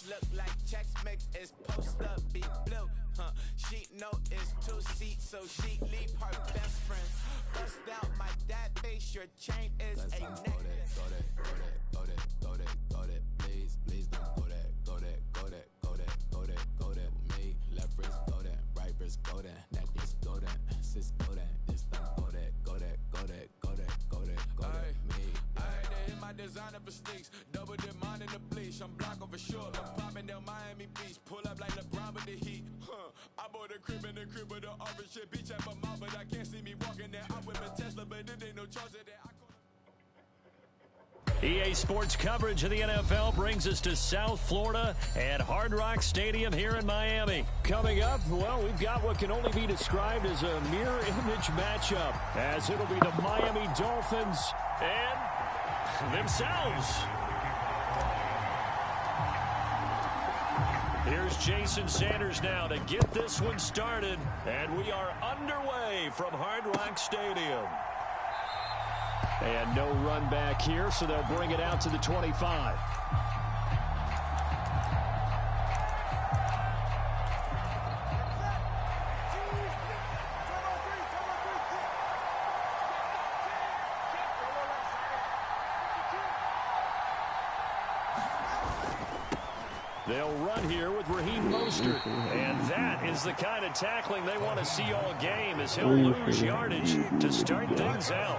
look like Chex Mix is post up, be blue. She know it's 2 seats, so she leave her best friend. Bust out my dad face, your chain is a necklace. Go that, please don't go that. Go that, me. Left wrist, go that, right wrist, go that, necklace, go that, sis, go that, this thing, go that, me. They hit my designer for sneaks, double the mine in the bleach. I'm blocking for sure, I'm popping down Miami Beach, pull up like LeBron with the heat. I bought a crib in the crib with the orange shit, beach at my mouth, but I can't see me walking there. I whip a Tesla, but it ain't no charge of that. EA Sports coverage of the NFL brings us to South Florida at Hard Rock Stadium here in Miami. Coming up, well, we've got what can only be described as a mirror image matchup, as it'll be the Miami Dolphins and themselves. Here's Jason Sanders now to get this one started, and we are underway from Hard Rock Stadium. And no run back here, so they'll bring it out to the 25. They'll run here with Raheem Mostert, and that is the kind of tackling they want to see all game, as he'll lose yardage to start things out.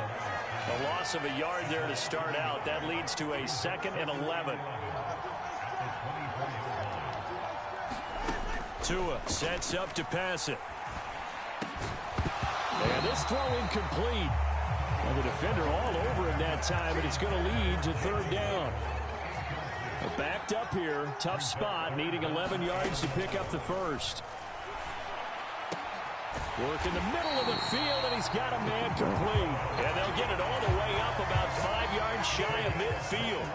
A loss of a yard there to start out. That leads to a 2nd and 11. Tua sets up to pass it. And this throw incomplete. And the defender all over him that time, and it's going to lead to 3rd down. Backed up here, tough spot, needing 11 yards to pick up the first. Work in the middle of the field, and he's got a man complete. And they'll get it all the way up about 5 yards shy of midfield.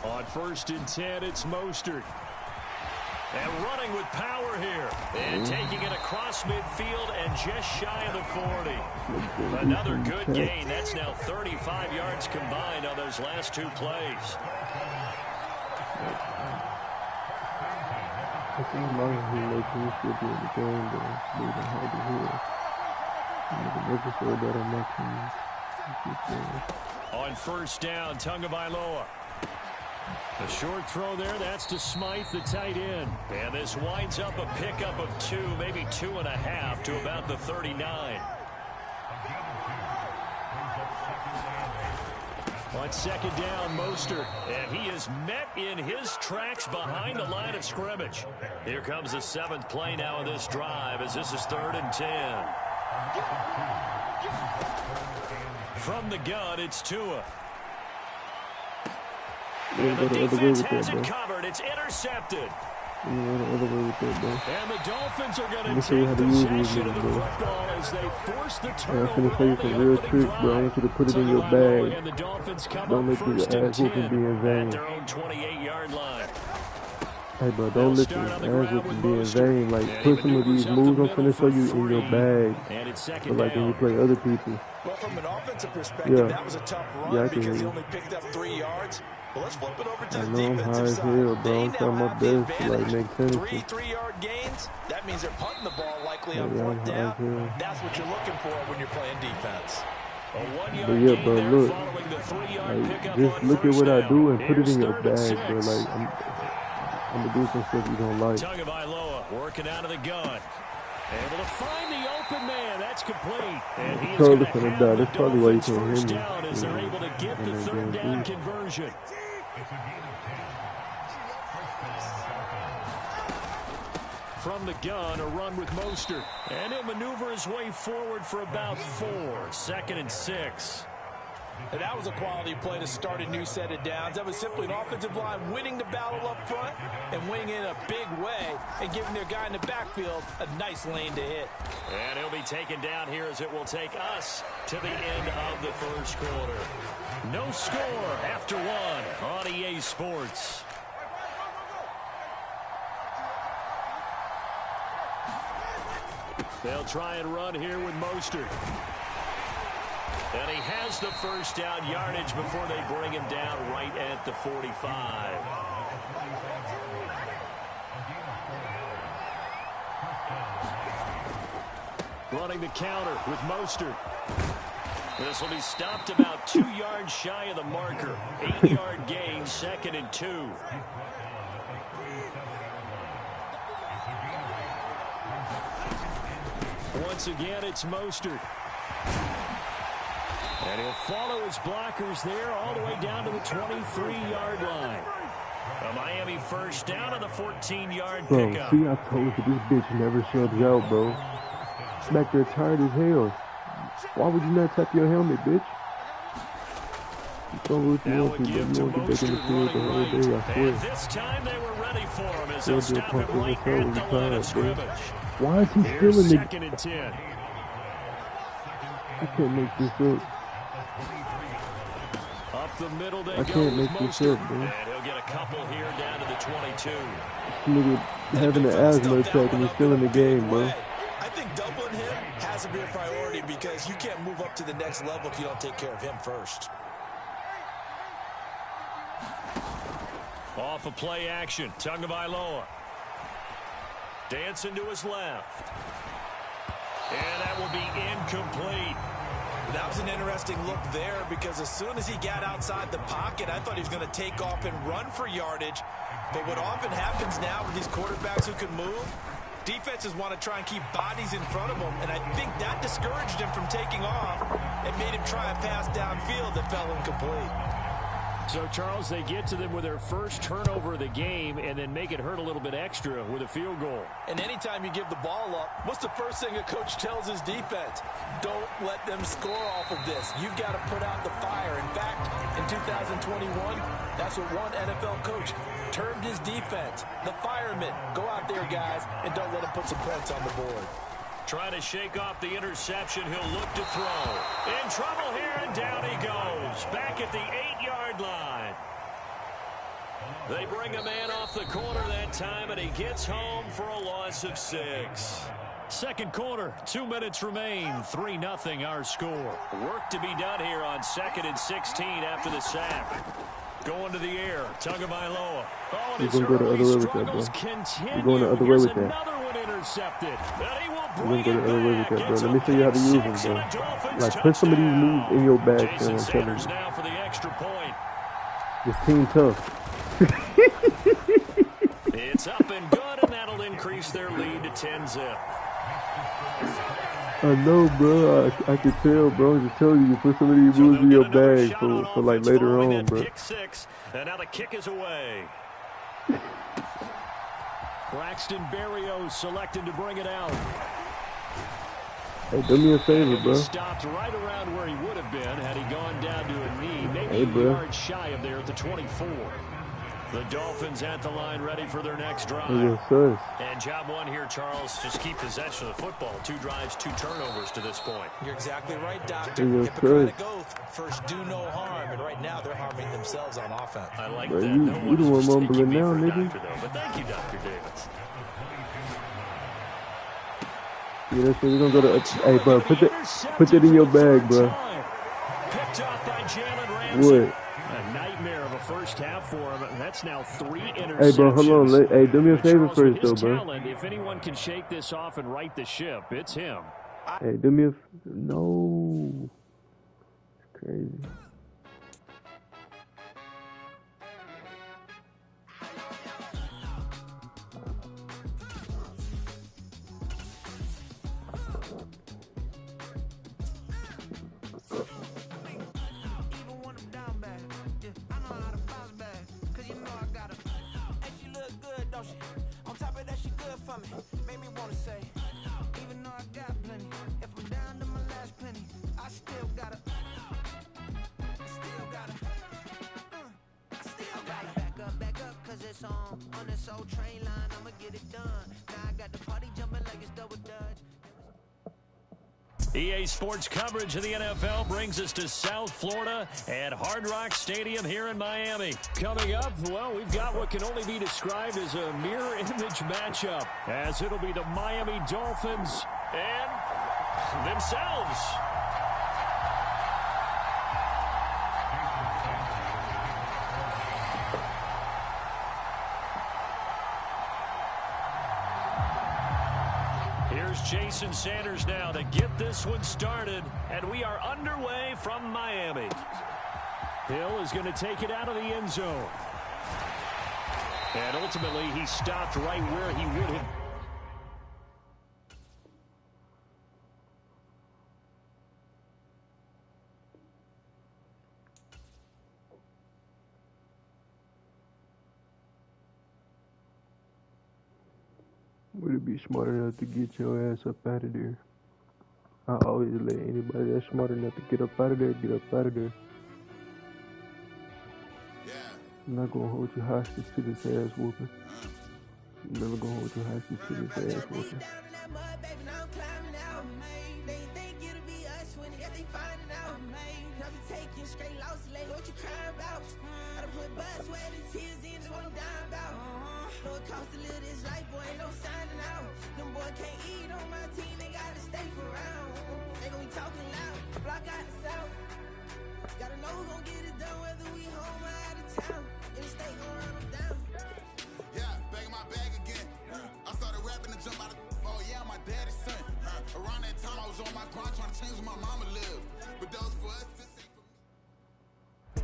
On 1st and 10, it's Mostert. And running with power here. And taking it across midfield and just shy of the 40. Another good gain. That's now 35 yards combined on those last 2 plays. I think Martin he making this should be in the game, but they don't have to hear. The register that I'm making. On 1st down, Tagovailoa. A short throw there. That's to Smythe, the tight end. And this winds up a pickup of 2, maybe 2.5 to about the 39. On 2nd down, Mostert. And he is met in his tracks behind the line of scrimmage. Here comes the 7th play now of this drive, as this is 3rd and 10. From the gun, it's Tua. And the defense has it covered. It's intercepted. And the Dolphins are going to take possession of the football as they force the turnover. I'm going to tell you some real tricks, bro. I want you to put it in your bag. Don't let your ass whooping be in vain. Their own 28-yard line. Hey, bro, don't let your ass whooping be in vain. Like, put some of these moves I'm going to show you in your bag. But like when you play other people. Well, from an offensive perspective, that was a tough run because he only picked up 3 yards. Well, let's flip it over to the defensive side. Hell, bro. I'm trying my best to like make sense. 3 3-yard gains. That means they're punting the ball likely on 4th down. That's what you're looking for when you're playing defense. But yeah, bro, look. Like, just look at what I do and put it in your bag, bro. Like, I'm gonna do some stuff you don't like. Tagovailoa working out of the gun. Able to find the open man. That's complete. And he is going to have the That's probably why you can't first hear me. down as they're able to get the 3rd down conversion. From the gun, a run with Mostert. And he'll maneuver his way forward for about 4. 2nd and 6. And that was a quality play to start a new set of downs. That was simply an offensive line winning the battle up front and winning in a big way and giving their guy in the backfield a nice lane to hit. And he'll be taken down here as it will take us to the end of the 1st quarter. No score after one on EA Sports. They'll try and run here with Mostert. And he has the first down yardage before they bring him down right at the 45. Running the counter with Mostert. This will be stopped about 2 yards shy of the marker. 8-yard gain, 2nd and 2. Once again, it's Mostert. And he'll follow his blockers there all the way down to the 23-yard line. A Miami first down on the 14-yard pickup. See, I told you this bitch never subs out, bro. Smack there tired as hell. Why would you not tap your helmet, bitch? You don't what you want to, but you want to get back in the field the whole day, I swear. And this time they were ready for him as they'll stop him right at the line of scrimmage. Why is he still in the... 2nd and 10. I can't make this up. Up the middle they I go can't with make this Mostert. up, man. And he'll get a couple here down to the 22. Nigga having an asthma attack and he's still in the game, bro. I think doubling him has to be a priority because you can't move up to the next level if you don't take care of him first. Off of play action, Tagovailoa. Dancing to his left. And that will be incomplete. That was an interesting look there because as soon as he got outside the pocket, I thought he was going to take off and run for yardage. But what often happens now with these quarterbacks who can move, defenses want to try and keep bodies in front of them, and I think that discouraged him from taking off and made him try a pass downfield that fell incomplete. So, Charles, they get to them with their first turnover of the game and then make it hurt a little bit extra with a field goal. And anytime you give the ball up, what's the first thing a coach tells his defense? Don't let them score off of this. You've got to put out the fire. In fact, in 2021, that's what one NFL coach termed his defense. The firemen. Go out there, guys, and don't let them put some points on the board. Trying to shake off the interception. He'll look to throw. In trouble here, and down he goes. Back at the 8-yard line. They bring a man off the corner that time, and he gets home for a loss of 6. Second quarter, 2 minutes remain. 3-0 our score. Work to be done here on 2nd and 16 after the sack. Going to the air, Tagovailoa. Oh, and his early struggles continue. You're going the other way with that. Another one intercepted. And he will You're going to go the other way with that, bro. It's Let me show you how to use them, bro. Like, put some of these moves in your bag, Jason I'm telling you. Sanders now for the extra point. This team tough. It's up and good, and that'll increase their lead to 10-zip. I know, bro. I can tell, bro. I just tell you, put some of these moves in your bag for like later on, bro. Pick 6, and now the kick is away. Braxton Berrios selected to bring it out. Hey, do me a favor, bro. Stopped right around where he would have been had he gone down to a knee, maybe Hey, bro. a yard shy of there at the 24. The Dolphins at the line ready for their next drive. Yes, sir. And job one here, Charles, just keep possession of the football. 2 drives, 2 turnovers to this point. You're exactly right, Doctor. Yes, Hippocratic oath. First, do no harm. And right now, they're harming themselves on offense. I like Bro, that. you the one mumbling now, nigga. But thank you, Dr. Davis. Yeah, that's what we're gonna go to. Hey, bro, put that in your bag, bro. Picked off by Jalen Ramsey. What? A nightmare of a first half for him. That's now 3 interceptions. Hey, bro, hold on. Hey, do me a But favor Charles, first, with though, his bro. talent, if anyone can shake this off and right the ship, it's him. Hey, do me a... No. It's crazy. EA Sports coverage of the NFL brings us to South Florida at Hard Rock Stadium here in Miami. Coming up, well, we've got what can only be described as a mirror image matchup, as it'll be the Miami Dolphins and themselves. Here's Jason Sanders now to get this one started, and we are underway from Miami. Hill is going to take it out of the end zone. And ultimately, he stopped right where he would have. Would it be smart enough to get your ass up out of there? I always let anybody that's smart enough to get up out of there, get up out of there. I'm not gonna hold you hostage to this ass whooping. I'm never gonna hold you hostage to this ass whooping. It costs a little this life, boy, ain't no signing out. Them boy can't eat on my team, they gotta stay for round. They gon' be talking loud, block out the south. Gotta know who gon' get it done, whether we home or out of town. In the state, gon' run them down. Yeah, back in my bag again. I started rapping to jump out of, oh yeah, my daddy's son. Around that time, I was on my grind trying to change where my mama lived. But those for us, this ain't for me.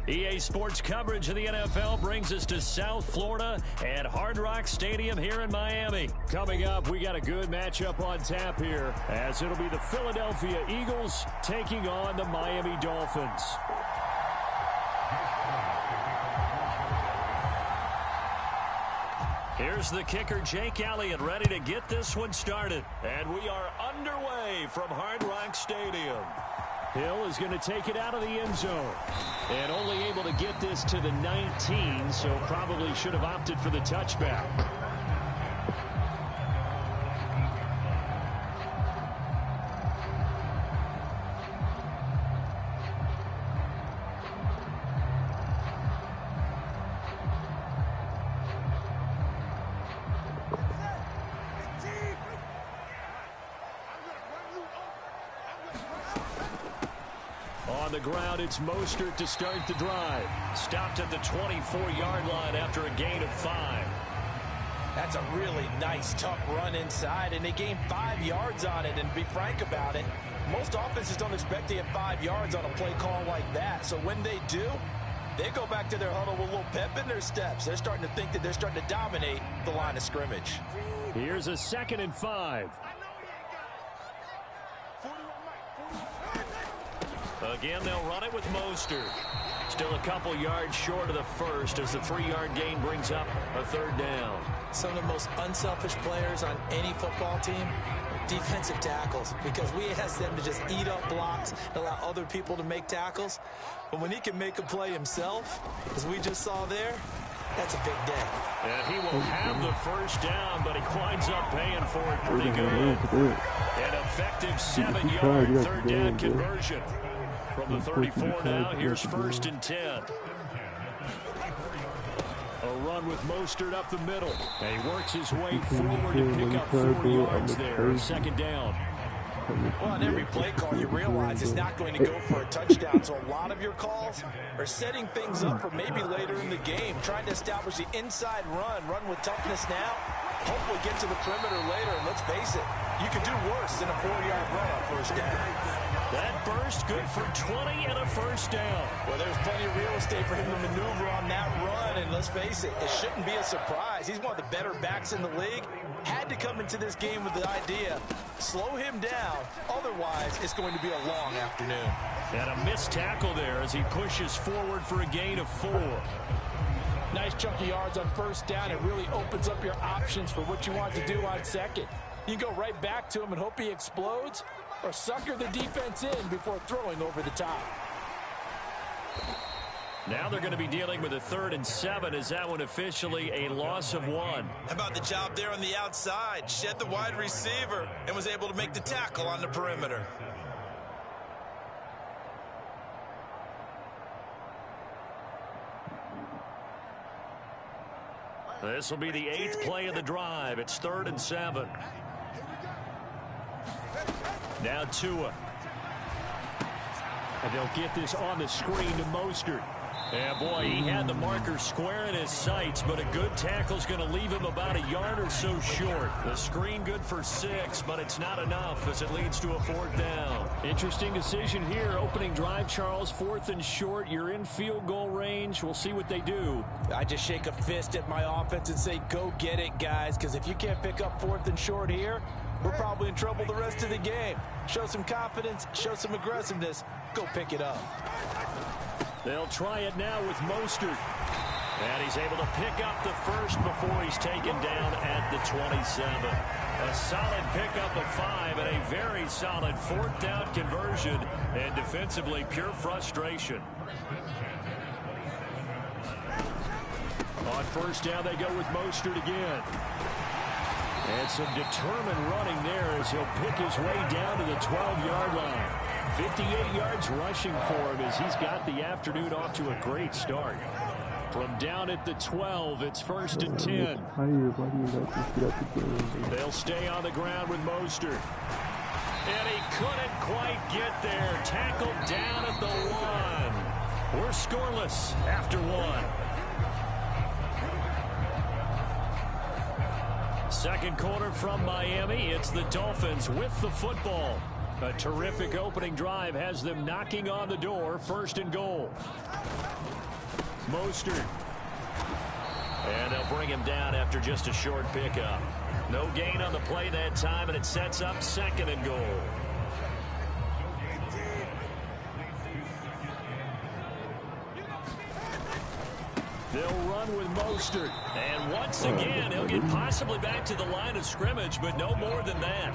EA Sports coverage of the NFL brings us to South Florida at Hard Rock Stadium here in Miami. Coming up, we got a good matchup on tap here, as it'll be the Philadelphia Eagles taking on the Miami Dolphins. Here's the kicker, Jake Elliott, ready to get this one started. And we are underway from Hard Rock Stadium. Hill is going to take it out of the end zone. And only able to get this to the 19, so probably should have opted for the touchback. On the ground, it's Mostert to start the drive. Stopped at the 24-yard line after a gain of 5. That's a really nice, tough run inside, and they gained 5 yards on it. And to be frank about it, most offenses don't expect to get 5 yards on a play call like that. So when they do, they go back to their huddle with a little pep in their steps. They're starting to think that they're starting to dominate the line of scrimmage. Here's a 2nd and 5. Again, they'll run it with Mostert. Still a couple yards short of the first as the 3-yard gain brings up a 3rd down. Some of the most unselfish players on any football team, defensive tackles, because we ask them to just eat up blocks and allow other people to make tackles. But when he can make a play himself, as we just saw there, that's a big day. And he will have the 1st down, but he winds up paying for it pretty good. An effective 7-yard 3rd down conversion. From the 34 now, here's 1st and 10. A run with Mostert up the middle. And he works his way forward to pick up 4 yards there. 2nd down. Well, on every play call, you realize it's not going to go for a touchdown. So a lot of your calls are setting things up for maybe later in the game, trying to establish the inside run with toughness now. Hopefully get to the perimeter later. And let's face it, you could do worse than a 4-yard run on 1st down. That burst good for 20 and a 1st down. Well, there's plenty of real estate for him to maneuver on that run, and let's face it, it shouldn't be a surprise. He's one of the better backs in the league. Had to come into this game with the idea, slow him down, otherwise it's going to be a long afternoon. And a missed tackle there as he pushes forward for a gain of 4. Nice chunky yards on 1st down. It really opens up your options for what you want to do on 2nd. You can go right back to him and hope he explodes, or sucker the defense in before throwing over the top. Now they're going to be dealing with a 3rd and 7. Is that one officially a loss of 1? How about the job there on the outside? Shed the wide receiver and was able to make the tackle on the perimeter. This will be the 8th play of the drive. It's 3rd and 7. Now Tua. And they'll get this on the screen to Mostert. Yeah, boy, he had the marker square in his sights, but a good tackle's going to leave him about a yard or so short. The screen good for 6, but it's not enough as it leads to a 4th down. Interesting decision here. Opening drive, Charles, 4th and short. You're in field goal range. We'll see what they do. I just shake a fist at my offense and say, go get it, guys, because if you can't pick up 4th and short here, we're probably in trouble the rest of the game. Show some confidence, show some aggressiveness, go pick it up. They'll try it now with Mostert. And he's able to pick up the first before he's taken down at the 27. A solid pickup of 5 and a very solid 4th down conversion. And defensively, pure frustration. On 1st down, they go with Mostert again. And some determined running there as he'll pick his way down to the 12-yard line. 58 yards rushing for him as he's got the afternoon off to a great start. From down at the 12, it's 1st and 10. They'll stay on the ground with Mostert. And he couldn't quite get there. Tackled down at the 1. We're scoreless after 1. Second quarter from Miami. It's the Dolphins with the football. A terrific opening drive has them knocking on the door. 1st and goal. Mostert. And they'll bring him down after just a short pickup. No gain on the play that time, and it sets up 2nd and goal. They'll run with Mostert. And once again, he'll get possibly back to the line of scrimmage, but no more than that.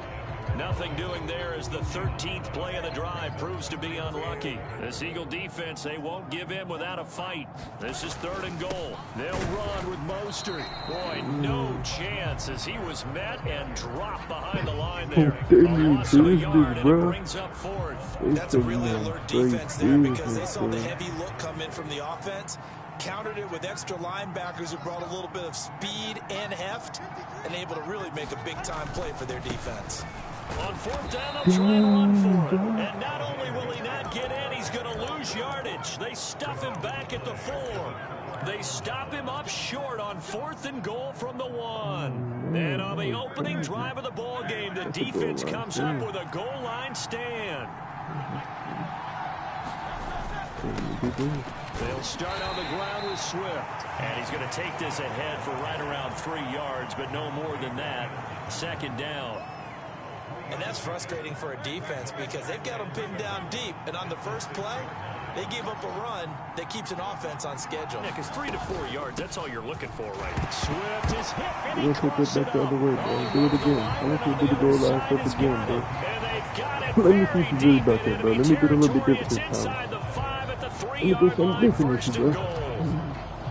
Nothing doing there as the 13th play of the drive proves to be unlucky. This Eagle defense, they won't give in without a fight. This is 3rd and goal. They'll run with Mostert. Boy, no chance as he was met and dropped behind the line there. A loss of a yard, and it brings up 4th. That's a really alert defense there because they saw the heavy look come in from the offense. Countered it with extra linebackers who brought a little bit of speed and heft and able to really make a big-time play for their defense. On 4th down, they'll try and run for it. And not only will he not get in, he's going to lose yardage. They stuff him back at the 4. They stop him up short on 4th and goal from the 1. And on the opening drive of the ball game, the defense comes up with a goal line stand. They'll start on the ground with Swift. And he's going to take this ahead for right around 3 yards, but no more than that. 2nd down. And that's frustrating for a defense because they've got them pinned down deep. And on the first play, they give up a run that keeps an offense on schedule. Yeah, because 3 to 4 yards, that's all you're looking for, right? Swift is hit, and he Let's put that back the other way, bro. Do it again. I want you to do the goal line stuff again, bro. Let me see what you do about that, bro. Let me do it a little bit different this time. Let me do something different with you, bro.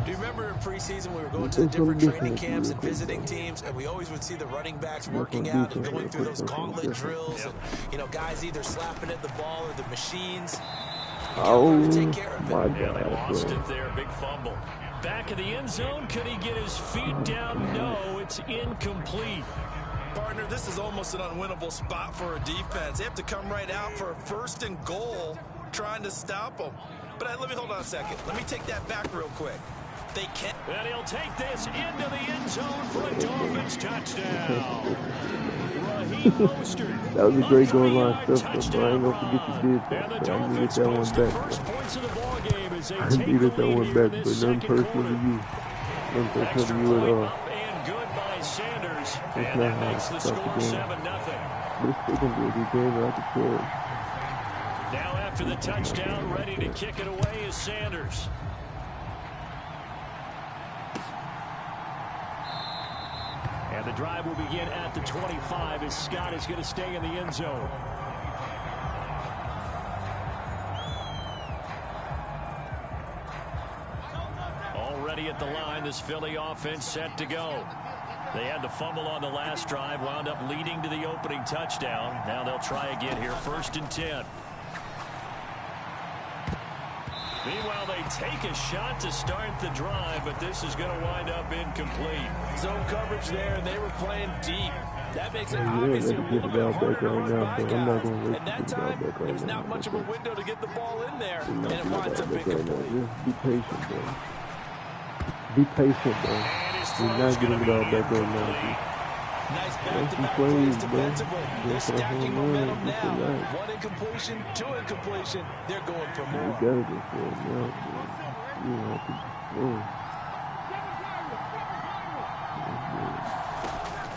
Do you remember in preseason we were going to the different training camps and visiting teams, and we always would see the running backs working out and going through those gauntlet drills, and guys either slapping at the ball or the machines. Oh, take care of it. my Yeah, they God, lost bro. it there. Big fumble. Back of the end zone. Could he get his feet down? No, it's incomplete. Partner, this is almost an unwinnable spot for a defense. They have to come right out for a 1st and goal trying to stop them. But let me hold on a second. Let me take that back real quick. They can't. And he'll take this into the end zone for a Dolphins touchdown. Raheem Mostert. That was a great goal line stuff, bro. I ain't gonna forget you did And the that, bro. I needed Dolphins that one post the back, first bro. points of the ball game as they I take the needed that lead one here back, in but this nothing second personal to quarter. you. Nothing personal Extra to you at point all. up and good by Sanders. It's And not that how makes the to stop score the game. 7-0. But it's still gonna be a good game, I can tell. Now after the touchdown, ready to kick it away is Sanders. And the drive will begin at the 25 as Scott is going to stay in the end zone. Already at the line, this Philly offense set to go. They had the fumble on the last drive, wound up leading to the opening touchdown. Now they'll try again here, 1st and 10. Meanwhile, they take a shot to start the drive, but this is going to wind up incomplete. Zone coverage there, and they were playing deep. That makes it Yeah, obviously a let me little get bit it out harder back to right run now, by but I'm not guys. going to And that time, there's not much of a window to get the ball in there, and it winds up incomplete. Just be patient, bro. Be patient, bro. And his You're throw's not going getting to it be out back right now, incomplete. Nice Some back-to-back plays, plays bro. defensively. They're Go for the stacking home run. momentum Just now. relax. One incompletion, two incompletion. They're going for You more. gotta go for it now, bro. You have to.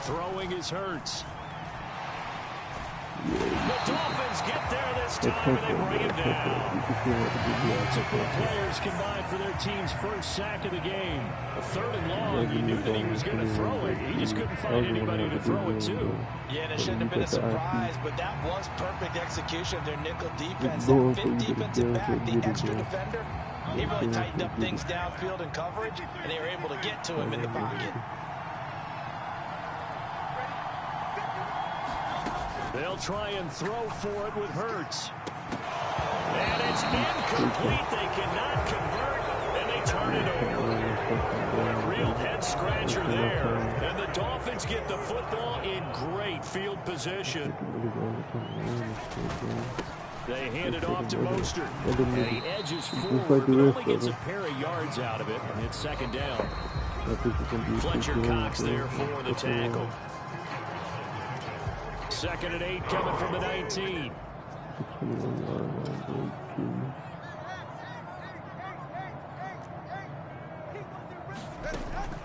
Throwing is Hurts. The Dolphins get there this time, and they bring him down. Multiple players combined for their team's first sack of the game. A 3rd and long, he knew that he was going to throw it. He just couldn't find anybody to throw it to. Yeah, and it shouldn't have been a surprise, but that was perfect execution of their nickel defense. That 5th defensive back, the extra defender, he really tightened up things downfield in coverage, and they were able to get to him in the pocket. They'll try and throw for it with Hurts. And it's incomplete. They cannot convert, and they turn it over. A real head-scratcher there. And the Dolphins get the football in great field position. They hand it off to Mostert. And he edges forward, but only gets a pair of yards out of it. It's 2nd down. Fletcher Cox there for the tackle. 2nd and 8 coming from the 19.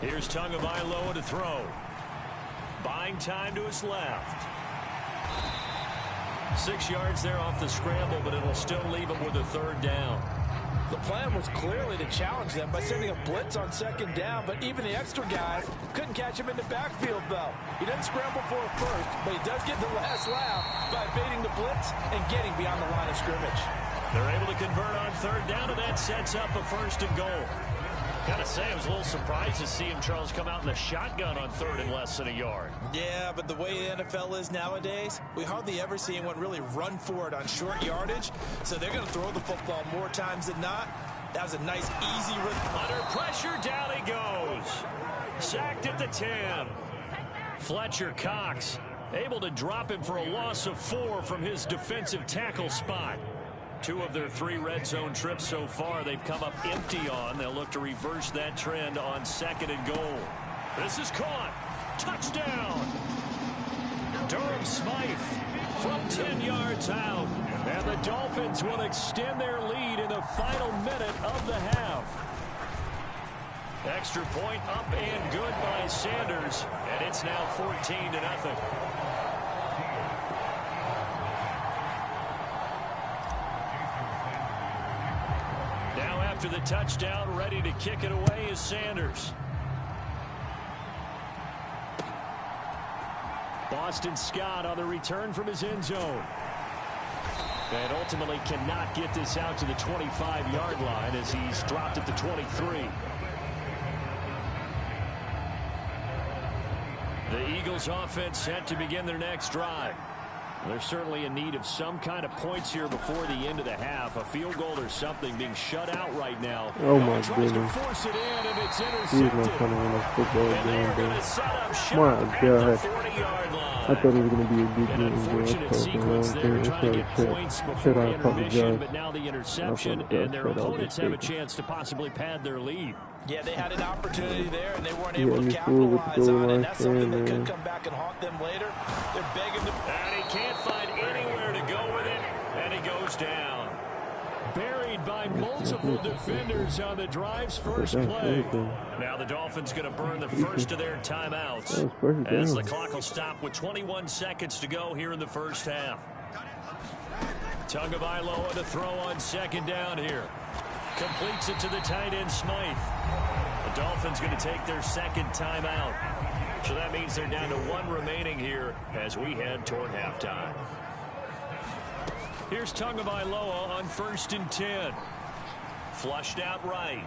Here's Tagovailoa to throw. Buying time to his left. 6 yards there off the scramble, but it'll still leave him with a 3rd down. The plan was clearly to challenge them by sending a blitz on 2nd down, but even the extra guys couldn't catch him in the backfield, though. He doesn't scramble for a first, but he does get the last laugh by evading the blitz and getting beyond the line of scrimmage. They're able to convert on 3rd down, and that sets up a 1st and goal. Gotta say, I was a little surprised to see him, Charles, come out in the shotgun on 3rd and less than a yard. Yeah, but the way the NFL is nowadays, we hardly ever see anyone really run for it on short yardage. So they're going to throw the football more times than not. That was a nice, easy rip. Under pressure, down he goes. Sacked at the 10. Fletcher Cox able to drop him for a loss of 4 from his defensive tackle spot. 2 of their 3 red zone trips so far they've come up empty on. They'll look to reverse that trend on 2nd and goal. This is caught. Touchdown. Durham Smythe from 10 yards out. And the Dolphins will extend their lead in the final minute of the half. Extra point up and good by Sanders. And it's now 14-0. After the touchdown, ready to kick it away is Sanders. Boston Scott on the return from his end zone. And ultimately cannot get this out to the 25-yard line as he's dropped at the 23. The Eagles offense set to begin their next drive. They're certainly in need of some kind of points here before the end of the half. A field goal or something being shut out right now. Oh my Tries goodness. to force it in, and it's intercepted. He's not trying to win this football And they're game, going bro. to set up My shop at God. the 40-yard line. I thought it was going to be a good An game, bro. unfortunate sequence there, trying to get points before intermission, but now the interception, and their opponents have a chance to possibly pad their lead. Yeah, they had an opportunity there, and they weren't able to capitalize on it. And that's something that could come back and haunt them later. They're begging to... And he can't find anywhere to go with it, and he goes down. Buried by multiple defenders on the drive's first play. Now the Dolphins going to burn the first of their timeouts as the clock will stop with 21 seconds to go here in the first half. Tagovailoa to throw on 2nd down here. Completes it to the tight end Smythe. The Dolphins going to take their 2nd timeout. So that means they're down to 1 remaining here as we head toward halftime. Here's Tagovailoa on 1st and 10. Flushed out right.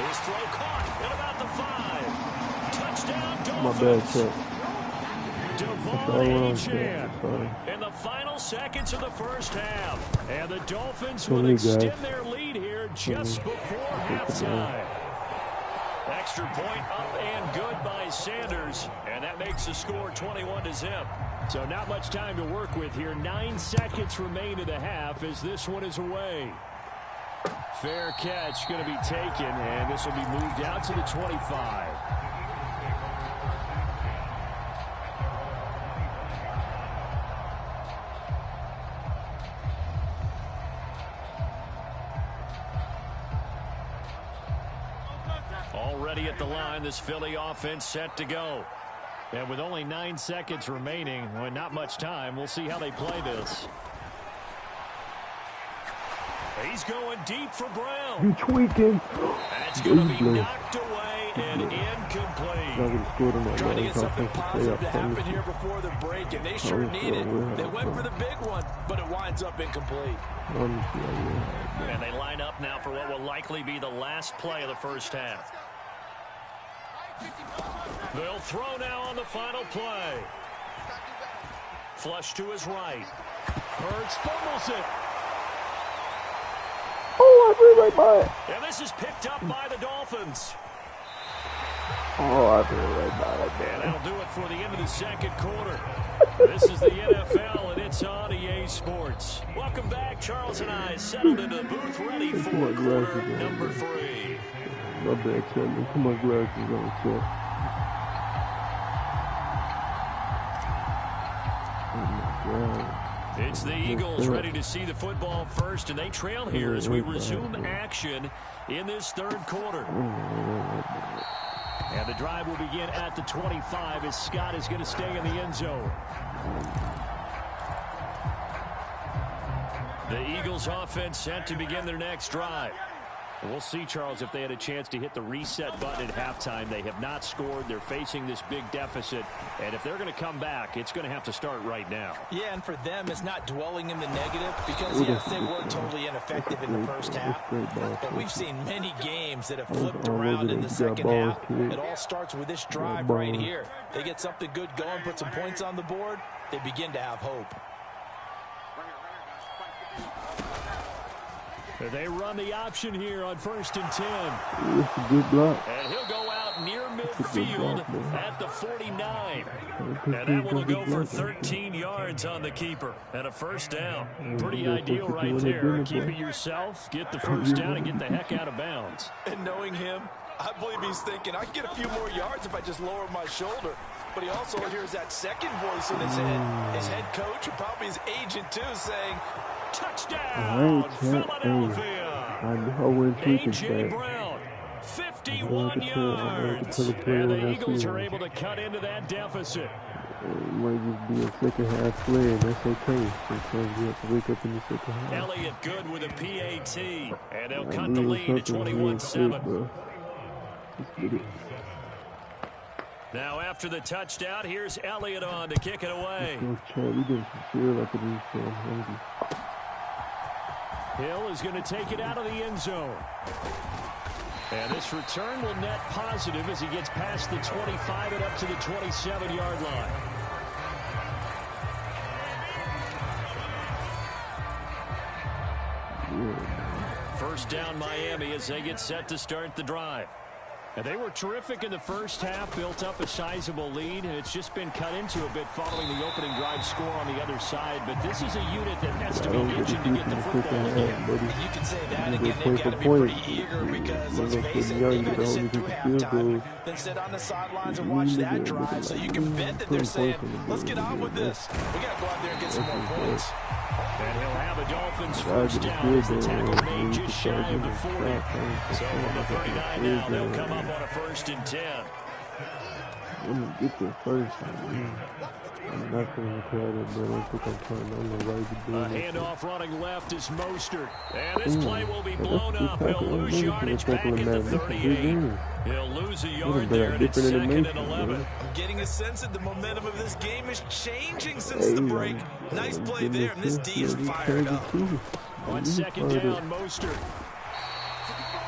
His throw caught at about the 5. Touchdown Dolphins. My bad, check. in the final seconds of the first half. And the Dolphins will extend their lead here just before halftime. Extra point up and good by Sanders. And that makes the score 21-0. So not much time to work with here. 9 seconds remain in the half as this one is away. Fair catch going to be taken, and this will be moved out to the 25. Already at the line, this Philly offense set to go. And with only 9 seconds remaining, well, not much time, we'll see how they play this. He's going deep for Brown. You tweaking. That's going to be knocked away and incomplete. Trying to get something positive to happen here before the break, and they sure need it. They went for the big one, but it winds up incomplete. And they line up now for what will likely be the last play of the first half. They'll throw now on the final play. Flush to his right. Hurts fumbles it. Oh, I feel right by it. And this is picked up by the Dolphins. Oh, I feel right by it, man. And that'll do it for the end of the second quarter. This is the NFL, and it's on EA Sports. Welcome back. Charles and I settled into the booth ready for quarter number 3. My bad, Chapman. Come on, glasses on, Chap. Oh, my God. It's the Eagles ready to see the football first, and they trail here as we resume action in this third quarter. And the drive will begin at the 25 as Scott is going to stay in the end zone. The Eagles offense set to begin their next drive. We'll see, Charles, if they had a chance to hit the reset button at halftime. They have not scored. They're facing this big deficit. And if they're going to come back, it's going to have to start right now. Yeah, and for them, it's not dwelling in the negative because, yes, they were totally ineffective in the first half. But we've seen many games that have flipped around in the second half. It all starts with this drive right here. They get something good going, put some points on the board, they begin to have hope. They run the option here on 1st and 10. It's a good block. And he'll go out near midfield at the 49. And that one will go for 13 yards on the keeper and a first down. Pretty ideal right there. Keep it yourself, get the first down, and get the heck out of bounds. And knowing him, I believe he's thinking, I can get a few more yards if I just lower my shoulder. But he also hears that second voice in his head. His head coach, and probably his agent too, saying, touchdown, Philadelphia. A.J. Brown, 51 yards. And the Eagles are able to cut into that deficit. It might just be a second half play, and that's okay. Sometimes you have to wake up in the second half. Elliott good with a PAT. And they'll cut the lead to 21-7. Now after the touchdown, here's Elliott on to kick it away. Hill is going to take it out of the end zone. And this return will net positive as he gets past the 25 and up to the 27-yard line. First down Miami as they get set to start the drive. And they were terrific in the first half, built up a sizable lead, and it's just been cut into a bit following the opening drive score on the other side. But this is a unit that has to be itching to get the football again. You can say that again. They've got to be pretty eager because, let's face it, they're going to sit through halftime, then sit on the sidelines and watch that drive. So you can bet that they're saying, let's get on with this. We got to go out there and get some more points. And he'll have a Dolphins first down as the tackle made just shy of the 40. So from the 39 now, they'll come up on a 1st and 10. Let me get the first one. I'm not going to call it, but I don't think I'm trying. I don't know why you're doing handoff running left is Mostert. And this play will be blown up. He'll lose yardage back at the 38. He'll lose a yard there, and it's 2nd and 11. I'm getting a sense that the momentum of this game is changing since the break. Nice play there, and this D is fired up. On 2nd down, Mostert.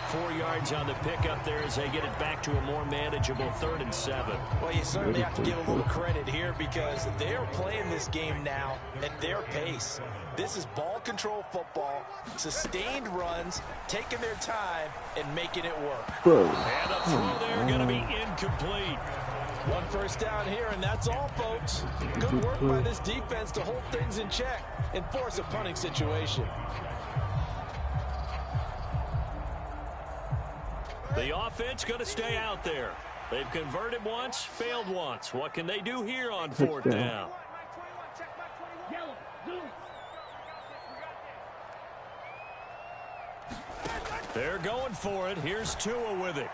4 yards on the pickup there as they get it back to a more manageable 3rd and 7. Well, you certainly have to give a little credit here because they are playing this game now at their pace. This is ball control football, sustained runs, taking their time, and making it work. And a throw there going to be incomplete. 1 first down here, and that's all, folks. Good work by this defense to hold things in check and force a punting situation. The offense going to stay out there. They've converted once, failed once. What can they do here on 4th down? They're going for it. Here's Tua with it.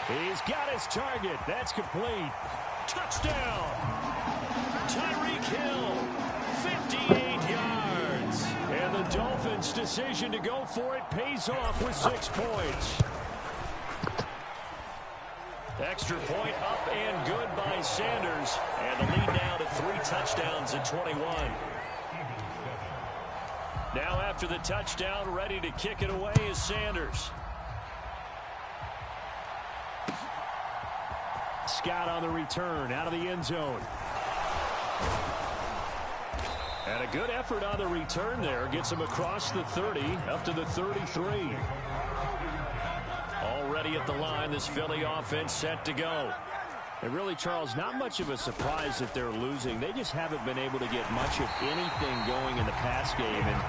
He's got his target. That's complete. Touchdown. Tyreek Hill, 58 yards. And the Dolphins' decision to go for it pays off with 6 points. Extra point up and good by Sanders. And the lead now to 3 touchdowns at 21. Now after the touchdown, ready to kick it away is Sanders. Scott on the return out of the end zone. And a good effort on the return there. Gets him across the 30 up to the 33. Already at the line, this Philly offense set to go. And really, Charles, not much of a surprise that they're losing. They just haven't been able to get much of anything going in the pass game. And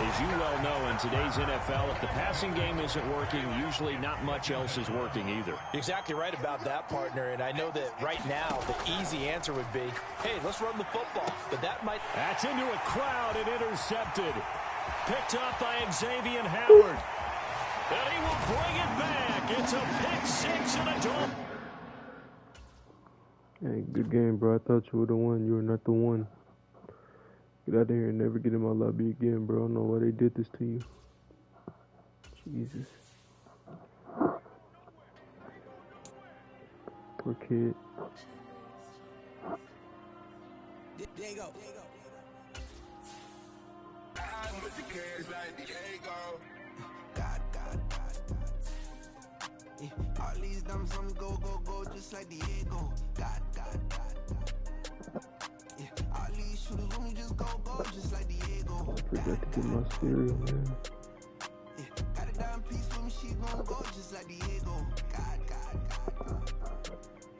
as you well know, in today's NFL, if the passing game isn't working, usually not much else is working either. Exactly right about that, partner. And I know that right now the easy answer would be, hey, let's run the football. But that might... That's into a crowd and intercepted. Picked up by Xavier Howard. And he will bring it back. It's a pick 6 and a Dolphin. Hey, good game, bro. I thought you were the one. You were not the one. Get out of here and never get in my lobby again, bro. I don't know why they did this to you. Jesus. Poor kid. Diego. I'm with the kids like Diego. God. Yeah, all these dumb sons go, just like Diego. God. Yeah, all these shooters when we just go, just like Diego. I forgot to get my cereal, man. Yeah, got a dime piece with me, she gon' go just like Diego. God.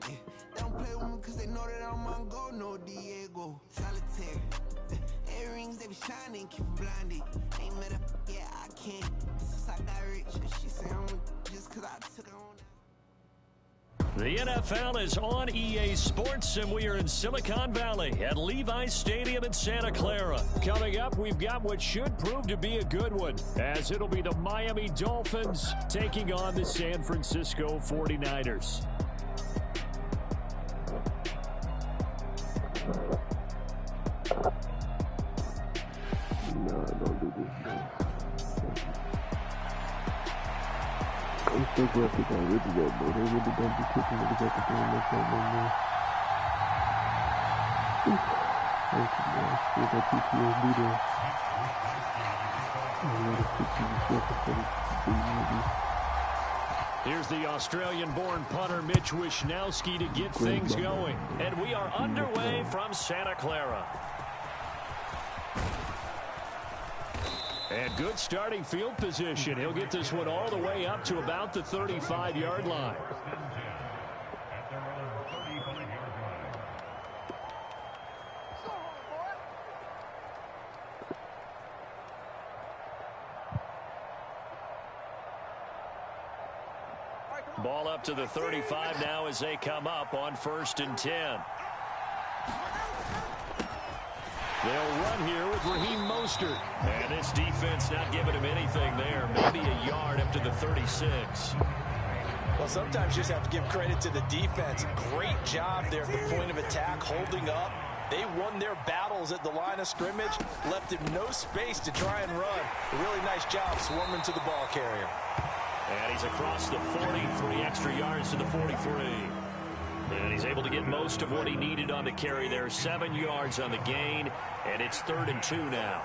Yeah, they don't play with me cause they know that I'm on go, no Diego. Solitaire. Earrings, they be shining, keep them blinded. Ain't met up, yeah, I can't. Since I got rich, she say I'm just cause I took her on. The NFL is on EA Sports, and we are in Silicon Valley at Levi's Stadium in Santa Clara. Coming up, we've got what should prove to be a good one, as it'll be the Miami Dolphins taking on the San Francisco 49ers. No, don't do this, man. I'm so glad they got rid of that, bro. They really don't be kicking niggas at the game like that no more. Thank you, man. Still got PTSD there. Here's the Australian-born punter Mitch Wishnowsky to get things going. And we are underway from Santa Clara. And good starting field position. He'll get this one all the way up to about the 35-yard line. Ball up to the 35 now as they come up on 1st and 10. They'll run here with Raheem Mostert. And this defense not giving him anything there. Maybe a yard up to the 36. Well, sometimes you just have to give credit to the defense. Great job there at the point of attack, holding up. They won their battles at the line of scrimmage, left him no space to try and run. A really nice job swarming to the ball carrier. And he's across the 43 extra yards to the 43. And he's able to get most of what he needed on the carry there. 7 yards on the gain, and it's 3rd and 2 now.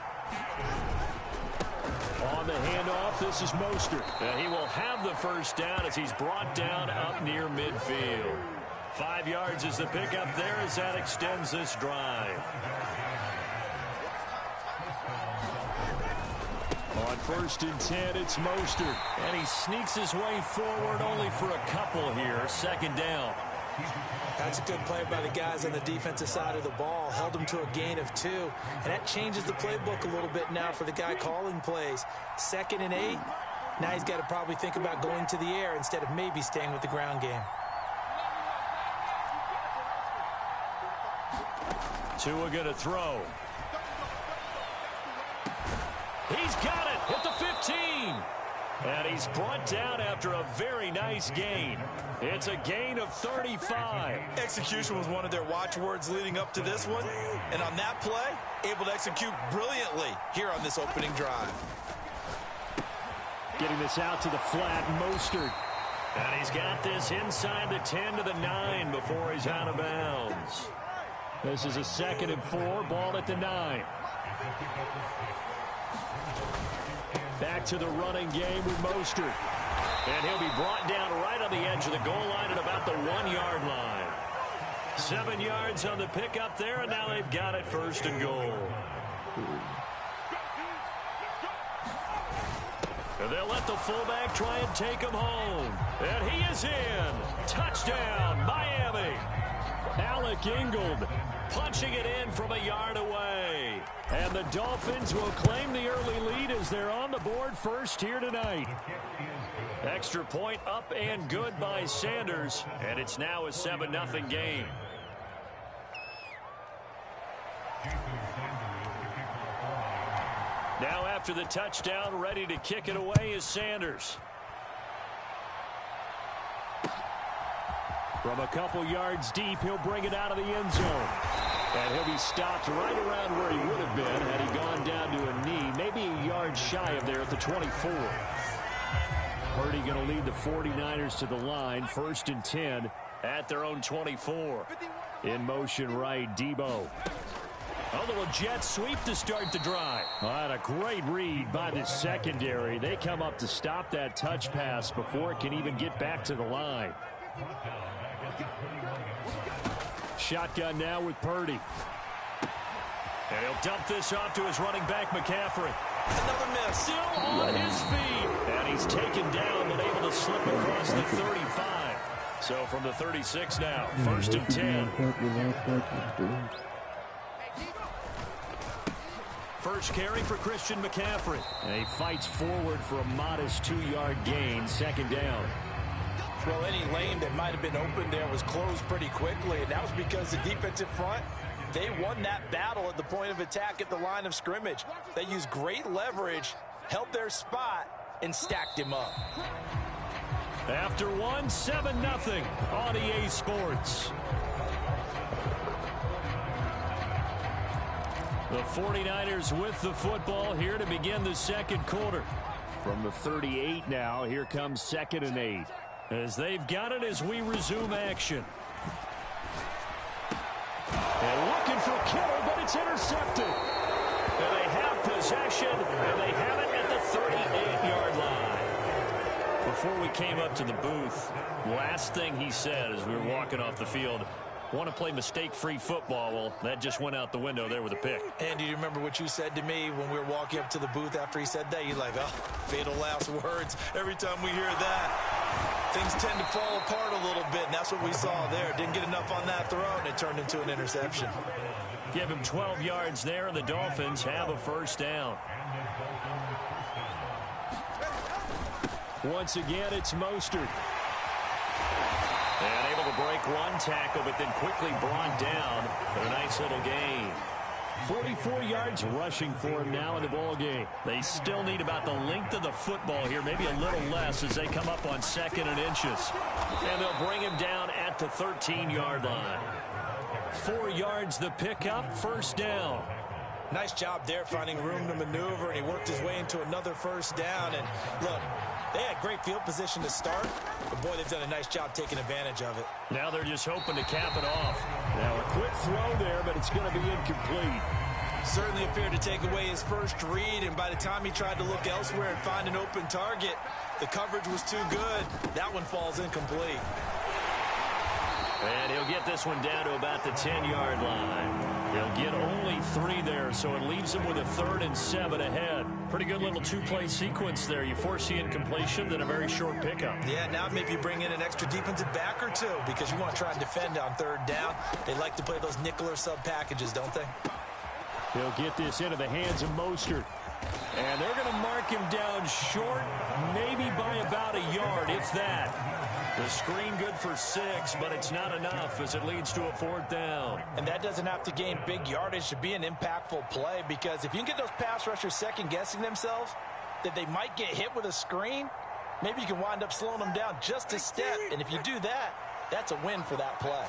On the handoff, this is Mostert. And he will have the first down as he's brought down up near midfield. 5 yards is the pickup there as that extends this drive. On 1st and 10, it's Mostert. And he sneaks his way forward only for a couple here. 2nd down. That's a good play by the guys on the defensive side of the ball. Held them to a gain of 2. And that changes the playbook a little bit now for the guy calling plays. 2nd and 8. Now he's got to probably think about going to the air instead of maybe staying with the ground game. Tua going to throw. He's got it at the 15. And he's brought down after a very nice gain. It's a gain of 35. Execution was one of their watchwords leading up to this one. And on that play, able to execute brilliantly here on this opening drive. Getting this out to the flat, Mostert. And he's got this inside the 10 to the 9 before he's out of bounds. This is a 2nd and 4, ball at the 9. Back to the running game with Mostert. And he'll be brought down right on the edge of the goal line at about the 1-yard line. 7 yards on the pickup there, and now they've got it 1st and goal. And they'll let the fullback try and take him home. And he is in. Touchdown, Miami. Alec Ingold punching it in from a yard away. And the Dolphins will claim the early lead as they're on the board first here tonight. Extra point up and good by Sanders. And it's now a 7-0 game. Now after the touchdown, ready to kick it away is Sanders. From a couple yards deep, he'll bring it out of the end zone. And he'll be stopped right around where he would have been had he gone down to a knee, maybe a yard shy of there at the 24. Purdy going to lead the 49ers to the line, 1st and 10 at their own 24. In motion right, Debo. A little jet sweep to start the drive. And a great read by the secondary. They come up to stop that touch pass before it can even get back to the line. Shotgun now with Purdy. And he'll dump this off to his running back, McCaffrey. Another miss. Still on his feet. And he's taken down but able to slip across the 35. So from the 36 now, 1st and 10. First carry for Christian McCaffrey. And he fights forward for a modest 2-yard gain, 2nd down. Well, any lane that might have been open there was closed pretty quickly, and that was because the defensive front, they won that battle at the point of attack at the line of scrimmage. They used great leverage, held their spot, and stacked him up. After 7-0 on EA Sports. The 49ers with the football here to begin the 2nd quarter. From the 38 now, here comes 2nd and 8. As they've got it as we resume action. And looking for Kittle, but it's intercepted. And they have possession, and they have it at the 38-yard line. Before we came up to the booth, last thing he said as we were walking off the field, want to play mistake-free football. Well, that just went out the window there with a pick. And do you remember what you said to me when we were walking up to the booth after he said that? You're like, oh, fatal last words. Every time we hear that, things tend to fall apart a little bit, and that's what we saw there. Didn't get enough on that throw, and it turned into an interception. Give him 12 yards there, and the Dolphins have a 1st down. Once again, it's Mostert. And able to break one tackle, but then quickly brought down for a nice little gain. 44 yards rushing for him now in the ball game. They still need about the length of the football here, maybe a little less as they come up on 2nd and inches. And they'll bring him down at the 13-yard line. 4 yards the pickup, 1st down. Nice job there finding room to maneuver, and he worked his way into another 1st down. And look, they had great field position to start, but boy, they've done a nice job taking advantage of it. Now they're just hoping to cap it off. Now a quick throw there, but it's going to be incomplete. Certainly appeared to take away his first read, and by the time he tried to look elsewhere and find an open target, the coverage was too good. That one falls incomplete. And he'll get this one down to about the 10-yard line. He'll get only 3 there, so it leaves him with a 3rd and 7 ahead. Pretty good little 2-play sequence there. You force the incompletion, then a very short pickup. Yeah, now maybe you bring in an extra defensive back or 2 because you want to try and defend on 3rd down. They like to play those nickel or sub packages, don't they? He'll get this into the hands of Mostert. And they're going to mark him down short, maybe by about a yard, if that. The screen good for 6, but it's not enough as it leads to a 4th down. And that doesn't have to gain big yardage to be an impactful play, because if you can get those pass rushers second-guessing themselves that they might get hit with a screen, maybe you can wind up slowing them down just a step. And if you do that, that's a win for that play.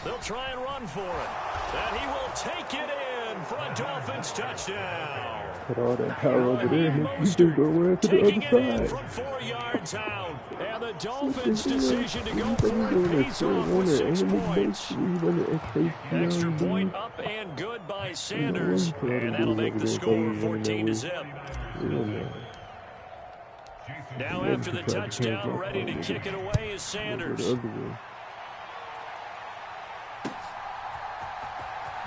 They'll try and run for it. And he will take it in for a Dolphins touchdown. Put all that power over there. You just go around to the Taking other it in side. from 4 yards out. And the Dolphins' decision to go for it pays off with 6 points. Extra point up and good by Sanders. And that'll make the score 14-0. Now after the touchdown, ready to kick it away is Sanders.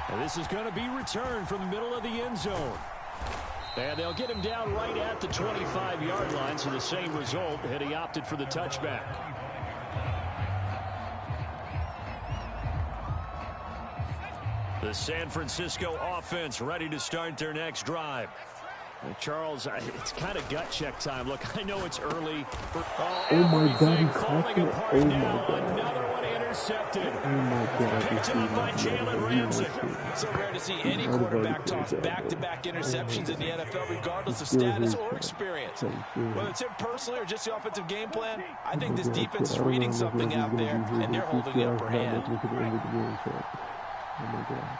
And this is going to be returned from the middle of the end zone. And they'll get him down right at the 25-yard line, so the same result, and he opted for the touchback. The San Francisco offense ready to start their next drive. Charles, it's kind of gut check time. Look, I know it's early. Oh my God, he caught it. Oh my God. Another one intercepted. Oh my God. Picked up by Jalen Ramsey. So rare to see any quarterback toss back-to-back interceptions in the NFL, regardless of status or experience. Whether it's him personally or just the offensive game plan, I think this defense is reading something out there, and they're holding the upper hand. Oh my God.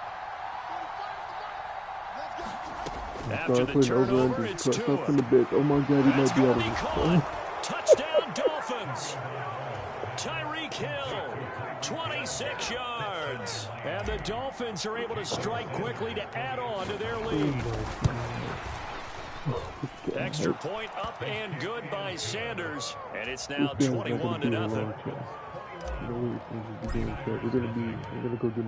After the turnover, it's Tua. Oh my God, he might be out of this. Touchdown, Dolphins. Tyreek Hill, 26 yards. And the Dolphins are able to strike quickly to add on to their lead. Extra point up and good by Sanders. And it's now 21-0.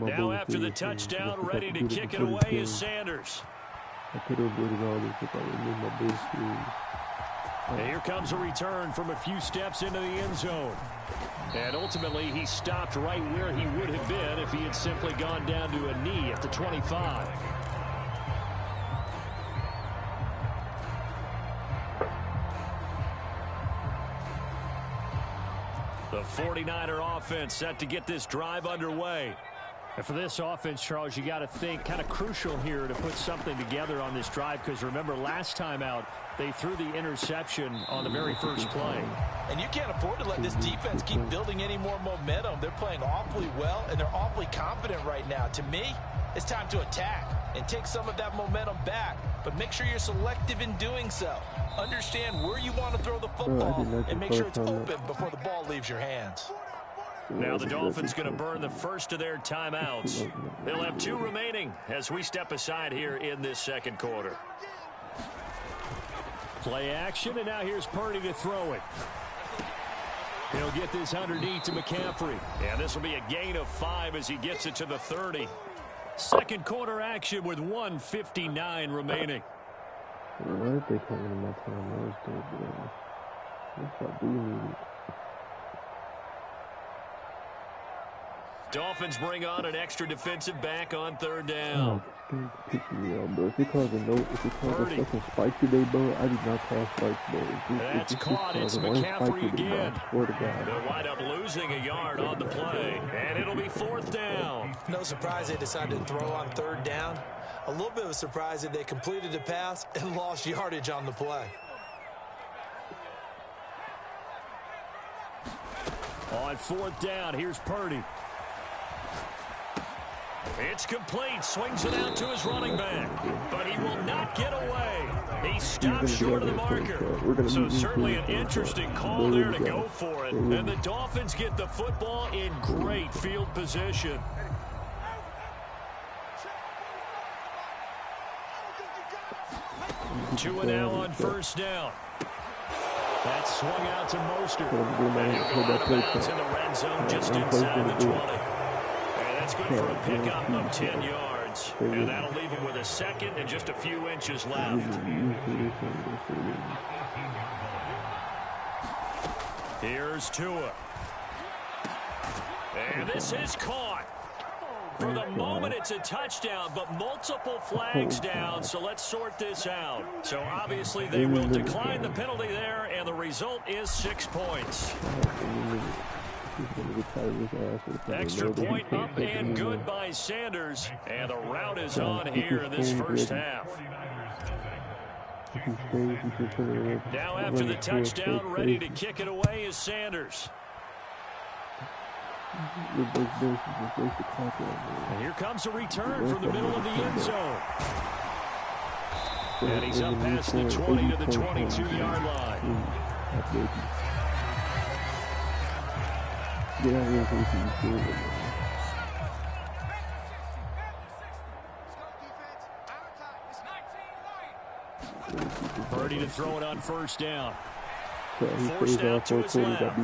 Now after the touchdown, ready to kick it away is Sanders. I could have avoided all this if I removed my base screen. And here comes a return from a few steps into the end zone. And ultimately, he stopped right where he would have been if he had simply gone down to a knee at the 25. The 49er offense set to get this drive underway. And for this offense, Charles, you got to think kind of crucial here to put something together on this drive, because remember last time out, they threw the interception on the very first play. And you can't afford to let this defense keep building any more momentum. They're playing awfully well, and they're awfully confident right now. To me, it's time to attack and take some of that momentum back, but make sure you're selective in doing so. Understand where you want to throw the football and make sure it's open before the ball leaves your hands. Now the Dolphins going to burn the first of their timeouts. They'll have 2 remaining as we step aside here in this second quarter. Play action, and now here's Purdy to throw it. He'll get this underneath to McCaffrey. And this will be a gain of 5 as he gets it to the 30. Second quarter action with 1:59 remaining. Why did they come into my time? What's up, do you need it? Dolphins bring on an extra defensive back on 3rd down. Oh, pissing me off, bro. If it caused a fucking spike today, bro, I did not call spikes, bro. That's caught. It's McCaffrey again. I swear to God. They'll wind up losing a yard on the play, and it'll be 4th down. No surprise they decided to throw on 3rd down. A little bit of a surprise that they completed the pass and lost yardage on the play. On 4th down, here's Purdy. It's complete. Swings it out to his running back. But he will not get away. He stopped short of the marker. So certainly an interesting call there to go for it. And the Dolphins get the football in great field position. Tua now on first down. That swung out to Mostert. And he'll go out of bounds in the red zone just inside the 20. And that's good for a pickup of 10 yards. And that'll leave him with a second and just a few inches left. Here's Tua. And this is caught. For the moment, it's a touchdown, but multiple flags down, so let's sort this out. So obviously they will decline the penalty there, and the result is 6 points. Extra point up and good by Sanders, and the route is on here in this first half. Now after the touchdown, ready to kick it away is Sanders. And here comes a return from the middle of the end zone. And he's up past the 20 to the 22-yard line. Purdy to throw it on first down. Forced out to his left.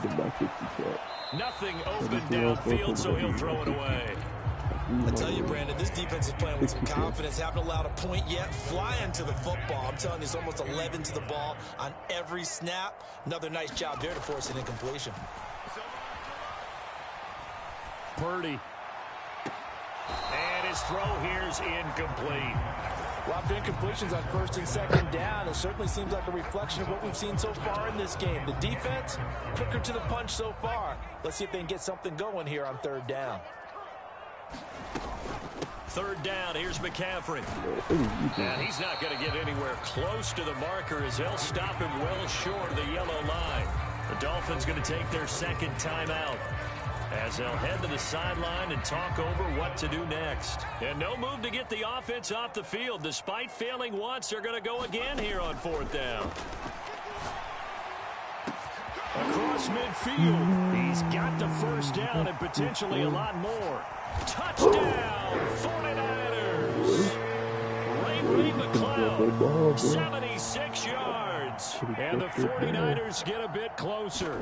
Nothing open downfield, so he'll throw it away. I tell you, Brandon, this defense is playing with some confidence. Haven't allowed a point yet. Flying to the football. I'm telling you, it's almost 11 to the ball on every snap. Another nice job there to force an incompletion. Purdy. And his throw here's incomplete. A lot of incompletions on first and second down. It certainly seems like a reflection of what we've seen so far in this game. The defense, quicker to the punch so far. Let's see if they can get something going here on third down. Third down, here's McCaffrey. And he's not going to get anywhere close to the marker as they'll stop him well short of the yellow line. The Dolphins going to take their second timeout as they'll head to the sideline and talk over what to do next. And no move to get the offense off the field. Despite failing once, they're going to go again here on fourth down. Across midfield, he's got the first down and potentially a lot more. Touchdown, 49ers. Ray McCloud, 76 yards. And the 49ers get a bit closer.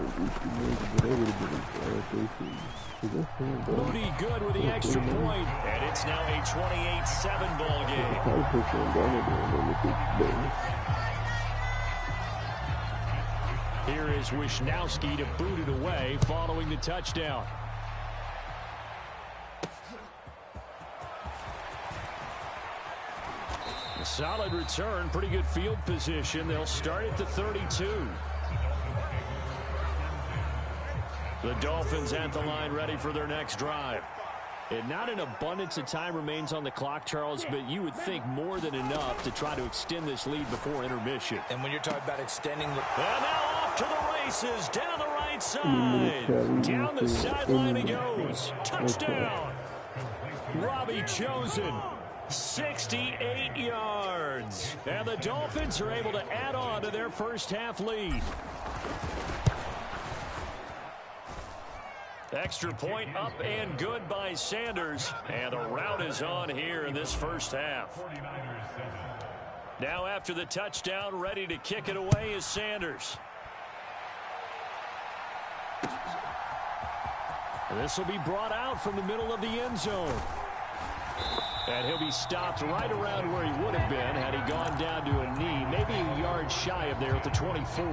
Moody good with the extra point. And it's now a 28-7 ball game. Here is Wisnowski to boot it away following the touchdown. A solid return, pretty good field position. They'll start at the 32. The Dolphins at the line ready for their next drive. And not an abundance of time remains on the clock, Charles, but you would think more than enough to try to extend this lead before intermission. And when you're talking about extending the... And now off to the races, down the right side. Down the sideline he goes. Touchdown. Robbie Chosen. 68 yards. And the Dolphins are able to add on to their first half lead. Extra point up and good by Sanders. And the route is on here in this first half. Now after the touchdown, ready to kick it away is Sanders. And this will be brought out from the middle of the end zone. And he'll be stopped right around where he would have been had he gone down to a knee, maybe a yard shy of there at the 24.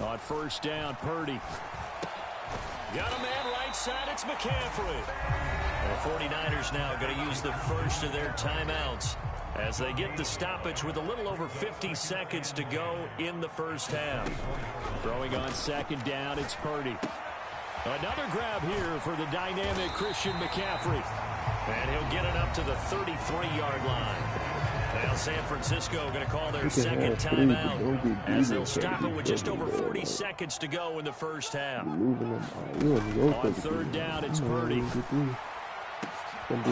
On first down, Purdy. Got a man right side, it's McCaffrey. The 49ers now going to use the first of their timeouts as they get the stoppage with a little over 50 seconds to go in the first half. Throwing on second down, it's Purdy. Another grab here for the dynamic Christian McCaffrey. And he'll get it up to the 33-yard line. Now San Francisco going to call their second timeout as they'll stop it with just over 40 seconds to go in the first half. On third down, it's Purdy. And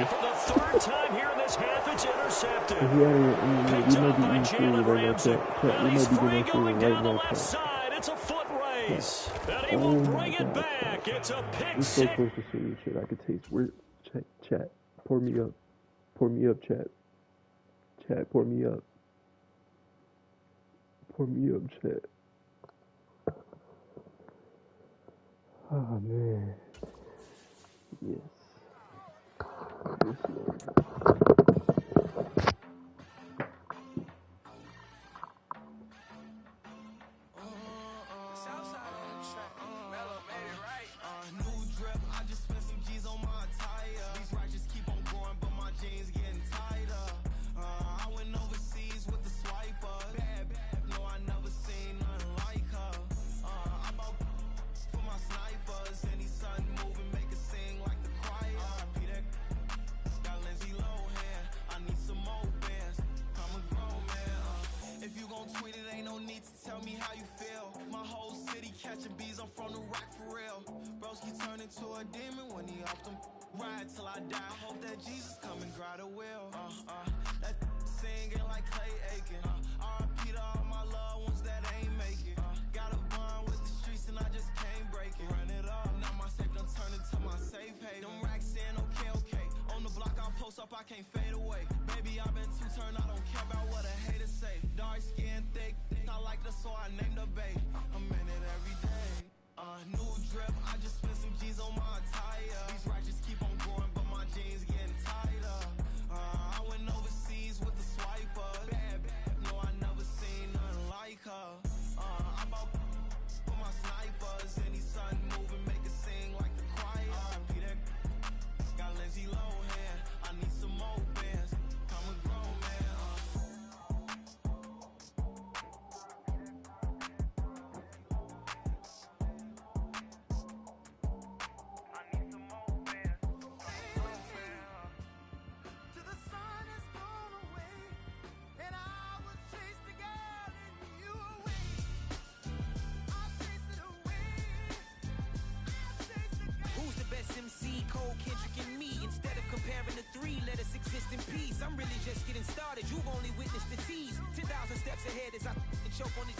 for the third time here in this half, it's intercepted. Picked up by Jalen Ramsey. And he's free going down the left side. It's a foot race. base. And he will bring it back. It's a pick We're so six. close to seeing shit. I could taste. We're chat. Pour me up. Pour me up, chat. Chat, pour me up. Pour me up, chat. Oh, man. Yes. Yes, Lord. I can't fade away. Baby, I've been too turned, I don't care about what a hater say. Dark skin, thick, I like the so I named the bae. I'm in it every day. New drip, I just spent some G's on my attire. These righteous keep on growing, but my jeans getting tighter. I went overseas with the swiper. Bad, no, I never seen nothing like her. I bought for my snipers. Any sun moving, make it sing like the choir. Peter got Lindsay Lohan. I need some more bands. I'm a grown man. I need some more bands. Till the sun is blown away, and I will chase the girl and you away. I'll chase it away. I'll chase the girl. Who's the best MC? Cole, Kendrick, and me. Instead of comparing the three, let us exist in peace. I'm really just getting started. You've only witnessed the tease. 10,000 steps ahead as I choke on it.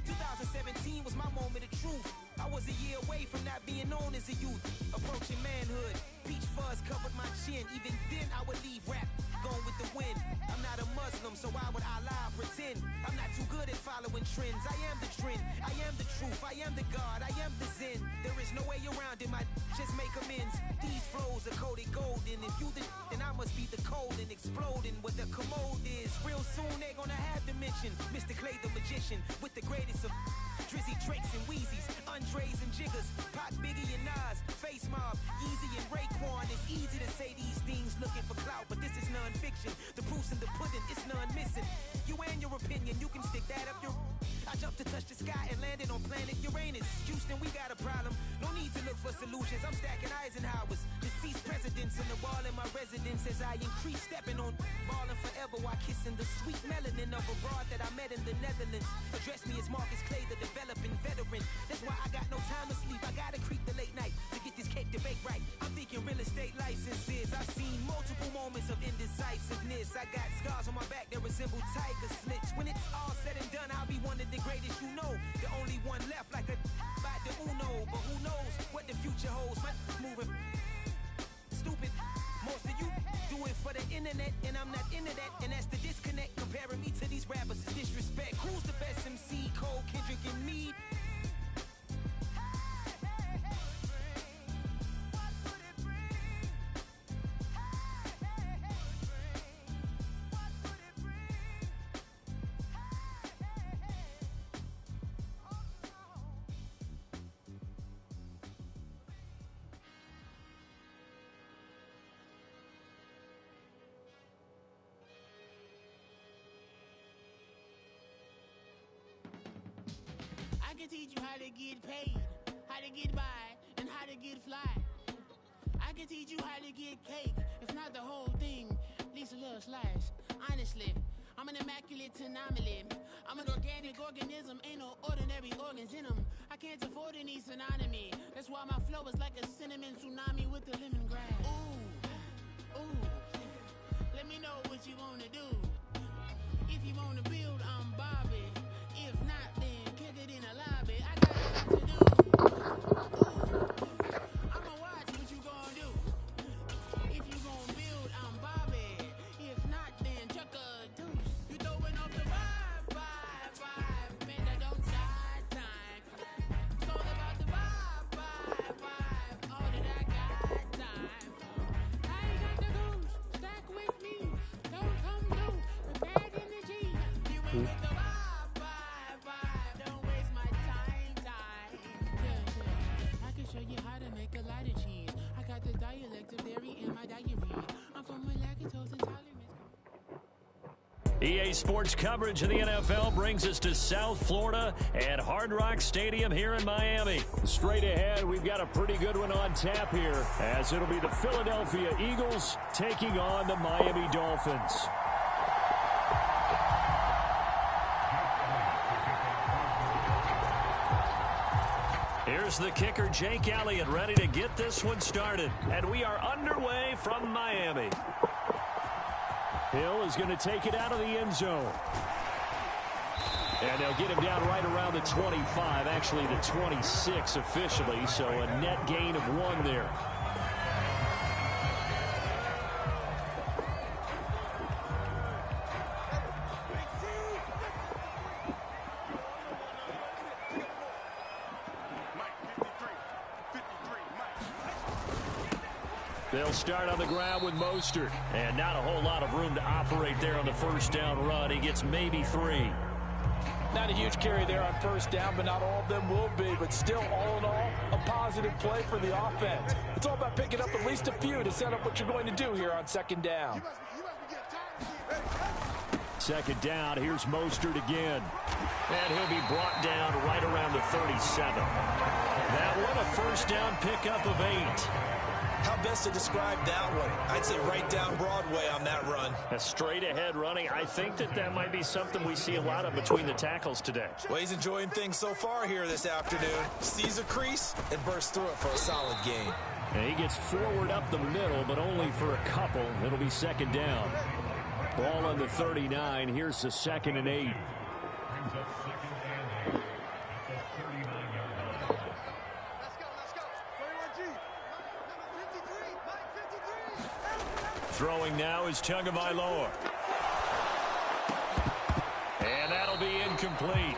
2017 was my moment of truth. I was a year away from not being known as a youth. Approaching manhood. Peach fuzz covered my chin. Even then I would leave rap going with the wind. I'm not a Muslim, so why would I lie or pretend? I'm not too good at following trends. I am the trend. I am the truth. I am the God. I am the Zen. There is no way around it. My just make amends. These flows are coated golden. If you the then I must be the cold and exploding what the commode is. Real soon they gonna have to mention Mr. Clay the magician with the greatest of Drizzy, Drakes, and Wheezies, Andres and Jiggers, Pac, Biggie, and Nas, Face Mob, Yeezy, and Raekwon. It's easy to say these things looking for clout, but this is non-fiction. The proof's in the pudding, it's none missing. You and your opinion, you can stick that up your... I jumped to touch the sky and landed on planet Uranus. Houston, we got a problem. No need to look for solutions. I'm stacking Eisenhowers. Deceased presidents in the wall in my residence as I increase stepping on ballin' forever while kissing the sweet melanin of a broad that I met in the Netherlands. Address me as Marcus Clay, the developing veteran. That's why I got no time to sleep. I gotta creep the late night to get this cake to bake right. I'm thinking real estate licenses. I've seen multiple moments of indecisiveness. I got scars on my back that resemble tiger slits. When it's all said and done, I'll be one of the greatest you know. The only one left like a by the Uno. But who knows what the future holds. My moving stupid. Most of you do it for the internet, and I'm not into that. And that's the disconnect. Comparing me to these rappers is disrespect. Who's the best MC? Cole, Kendrick, and me. I can teach you how to get paid, how to get by, and how to get fly. I can teach you how to get cake, if not the whole thing, at least a little slice. Honestly, I'm an immaculate anomaly. I'm an organic organism, ain't no ordinary organs in them. I can't afford any synonymy. That's why my flow is like a cinnamon tsunami with the lemongrass. Ooh, ooh, let me know what you wanna do. If you wanna build, I'm Bobby. If not, then kick it in a lobby. I got a lot to do. EA Sports coverage of the NFL brings us to South Florida and Hard Rock Stadium here in Miami. Straight ahead, we've got a pretty good one on tap here, as it'll be the Philadelphia Eagles taking on the Miami Dolphins. Here's the kicker, Jake Elliott, ready to get this one started. And we are underway from Miami. Hill is going to take it out of the end zone. And they'll get him down right around the 25, actually the 26 officially, so a net gain of 1 there. They'll start on the ground with Mostert. And not a whole lot of room to operate there on the first down run. He gets maybe 3. Not a huge carry there on first down, but not all of them will be. But still, all in all, a positive play for the offense. It's all about picking up at least a few to set up what you're going to do here on second down. Second down, here's Mostert again. And he'll be brought down right around the 37. That one, a first down pickup of 8. How best to describe that one? I'd say right down Broadway on that run. A straight-ahead running. I think that might be something we see a lot of between the tackles today. Well, he's enjoying things so far here this afternoon. Sees a crease and bursts through it for a solid gain. And he gets forward up the middle, but only for a couple. It'll be second down. Ball on the 39. Here's the 2nd and 8. Throwing now is Tagovailoa. And that'll be incomplete.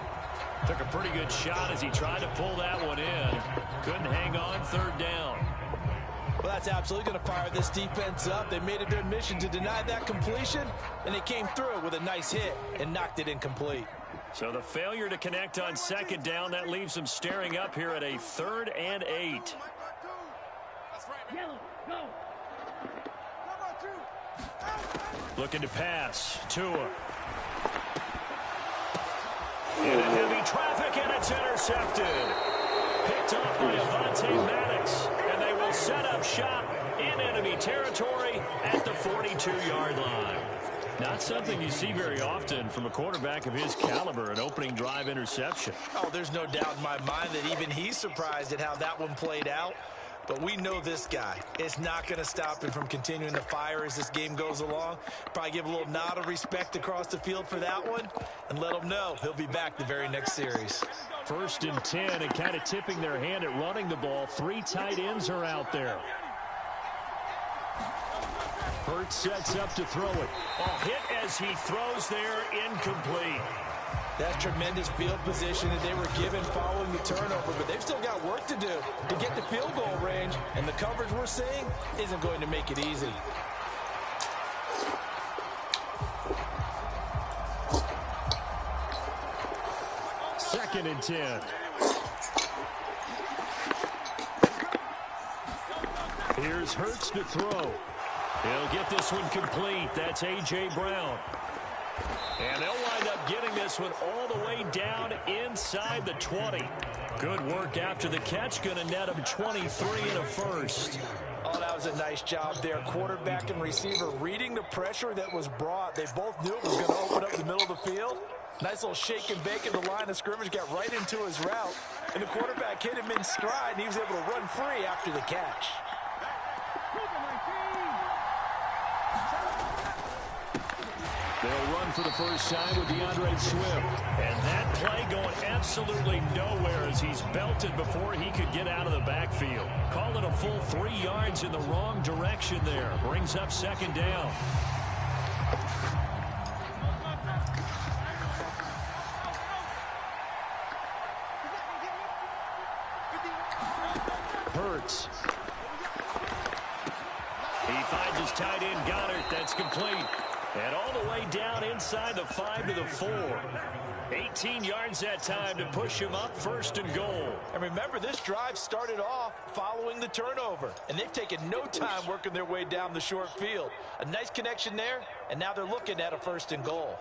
Took a pretty good shot as he tried to pull that one in. Couldn't hang on, 3rd down. Well, that's absolutely going to fire this defense up. They made it their mission to deny that completion, and they came through with a nice hit and knocked it incomplete. So the failure to connect on second down, that leaves them staring up here at a 3rd and 8. Looking to pass. Tua. In a heavy traffic, and it's intercepted. Picked up by Avonte Maddox, and they will set up shop in enemy territory at the 42-yard line. Not something you see very often from a quarterback of his caliber, an opening drive interception. Oh, there's no doubt in my mind that even he's surprised at how that one played out. But we know this guy. It's not going to stop him from continuing to fire as this game goes along. Probably give a little nod of respect across the field for that one and let him know he'll be back the very next series. 1st and 10, and kind of tipping their hand at running the ball. 3 tight ends are out there. Hurts sets up to throw it. A hit as he throws there, incomplete. That's tremendous field position that they were given following the turnover, but they've still got work to do to get the field goal range, and the coverage we're seeing isn't going to make it easy. Second and 10. Here's Hurts to throw. He'll get this one complete. That's A.J. Brown. And they'll wind up getting this one all the way down inside the 20. Good work after the catch. Going to net him 23 and a first. Oh, that was a nice job there. Quarterback and receiver reading the pressure that was brought. They both knew it was going to open up the middle of the field. Nice little shake and bake at the line of scrimmage. Got right into his route. And the quarterback hit him in stride, and he was able to run free after the catch. They'll run for the first time with DeAndre Swift. And that play going absolutely nowhere as he's belted before he could get out of the backfield. Call it a full 3 yards in the wrong direction there. Brings up second down. Hurts. He finds his tight end, Goddard. That's complete. And all the way down inside the 5 to the 4. 18 yards that time to push him up, 1st and goal. And remember, this drive started off following the turnover. And they've taken no time working their way down the short field. A nice connection there, and now they're looking at a 1st and goal.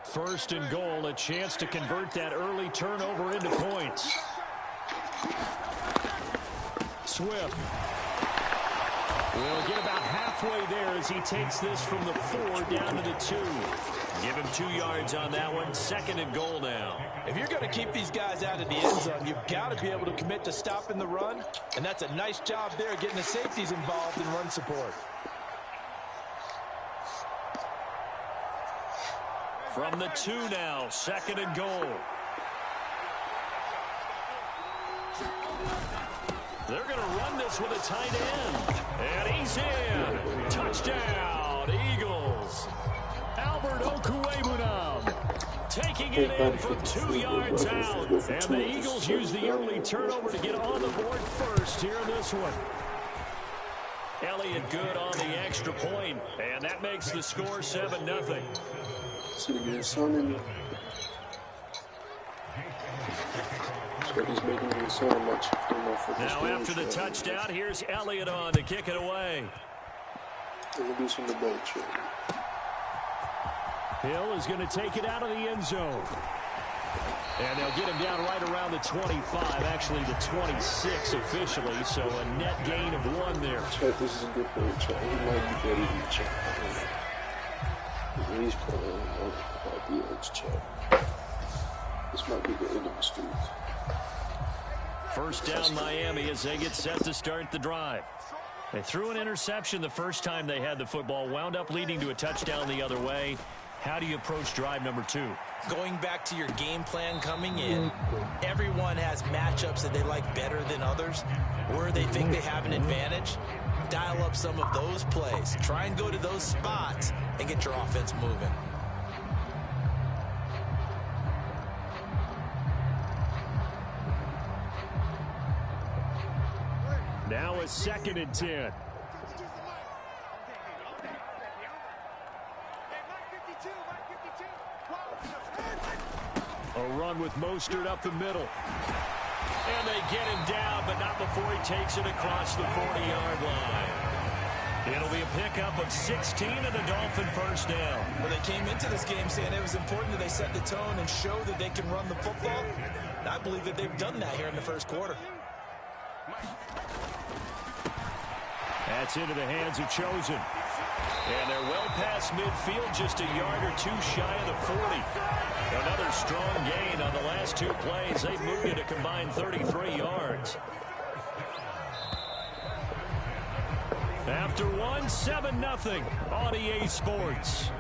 First and goal, a chance to convert that early turnover into points. Swift will get about halfway there as he takes this from the 4 down to the 2. Give him 2 yards on that one. Second and goal now. If you're going to keep these guys out of the end zone, you've got to be able to commit to stopping the run, and that's a nice job there getting the safeties involved in run support. From the 2 now, second and goal. They're going to run this with a tight end. And he's in. Touchdown, Eagles. Albert Okwuegbunam taking it in from 2 yards out. And the Eagles use the early turnover to get on the board first here in this one. Elliott good on the extra point, and that makes the score 7-0. See the sun in it. So he's making me so much. Now after the touchdown, here's Elliott on to kick it away. Introducing the bench. Hill is going to take it out of the end zone. And they'll get him down right around the 25, actually the 26 officially, so a net gain of 1 there. Chet, this is a good play, Chet. He might be better than Chet. He's playing about the edge, Chet. This might be the end of the street. First down Miami as they get set to start the drive. They threw an interception the first time they had the football, wound up leading to a touchdown the other way. How do you approach drive number 2? Going back to your game plan coming in, everyone has matchups that they like better than others, where they think they have an advantage. Dial up some of those plays. Try and go to those spots and get your offense moving. Now a 2nd and 10. A run with Mostert up the middle. And they get him down, but not before he takes it across the 40-yard line. It'll be a pickup of 16 and a Dolphin first down. Well, they came into this game saying it was important that they set the tone and show that they can run the football. And I believe that they've done that here in the first quarter. That's into the hands of Chosen. And they're well past midfield, just a yard or 2 shy of the 40. Another strong gain on the last 2 plays. They've moved it a combined 33 yards. After 1, 7-0 on EA Sports.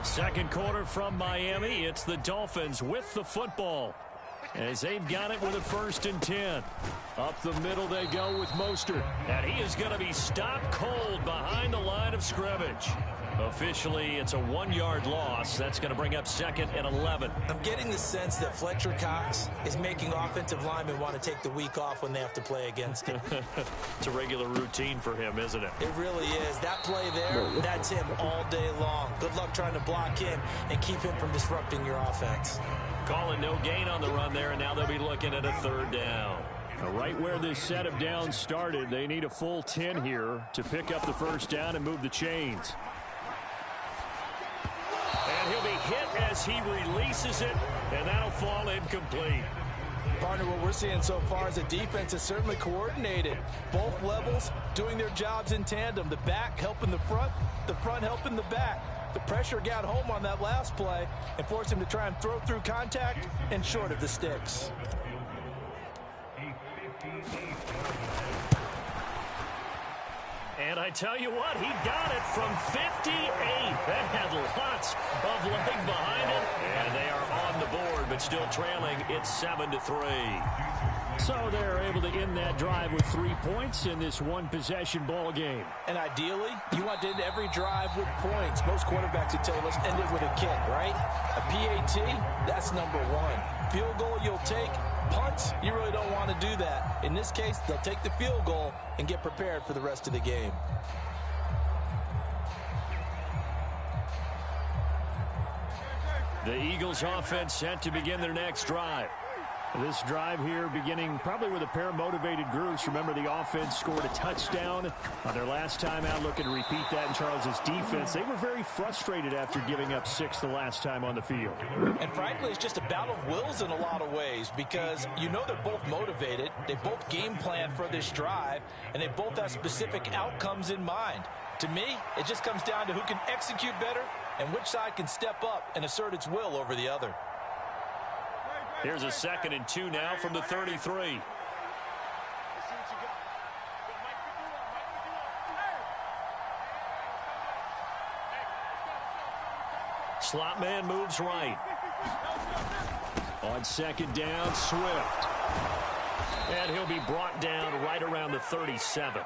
Second quarter from Miami. It's the Dolphins with the football, as they've got it with a 1st and 10. Up the middle they go with Mostert. And he is going to be stopped cold behind the line of scrimmage. Officially, it's a 1-yard loss. That's going to bring up 2nd and 11. I'm getting the sense that Fletcher Cox is making offensive linemen want to take the week off when they have to play against him. It's a regular routine for him, isn't it? It really is. That play there, that's him all day long. Good luck trying to block him and keep him from disrupting your offense. Calling no gain on the run there, and now they'll be looking at a 3rd down. Right where this set of downs started, they need a full 10 here to pick up the first down and move the chains. And he'll be hit as he releases it, and that'll fall incomplete. Partner, what we're seeing so far is the defense is certainly coordinated. Both levels doing their jobs in tandem. The back helping the front helping the back. The pressure got home on that last play and forced him to try and throw through contact and short of the sticks. And I tell you what, he got it from 58. That had lots of leg behind it. And they are on the board, but still trailing. It's 7-3. So they're able to end that drive with 3 points in this one-possession ball game. And ideally, you want to end every drive with points. Most quarterbacks would tell you, let's end it with a kick, right? A PAT, that's number 1. Field goal you'll take. Punts, you really don't want to do that. In this case, they'll take the field goal and get prepared for the rest of the game. The Eagles offense set to begin their next drive. This drive here beginning probably with a pair of motivated groups. Remember, the offense scored a touchdown on their last time out, looking to repeat that in Charles's defense. They were very frustrated after giving up 6 the last time on the field. And frankly, it's just a battle of wills in a lot of ways because you know they're both motivated. They both game plan for this drive, and they both have specific outcomes in mind. To me, it just comes down to who can execute better and which side can step up and assert its will over the other. Here's a 2nd and 2 now from the 33. Slot man moves right. On 2nd down, Swift. And he'll be brought down right around the 37.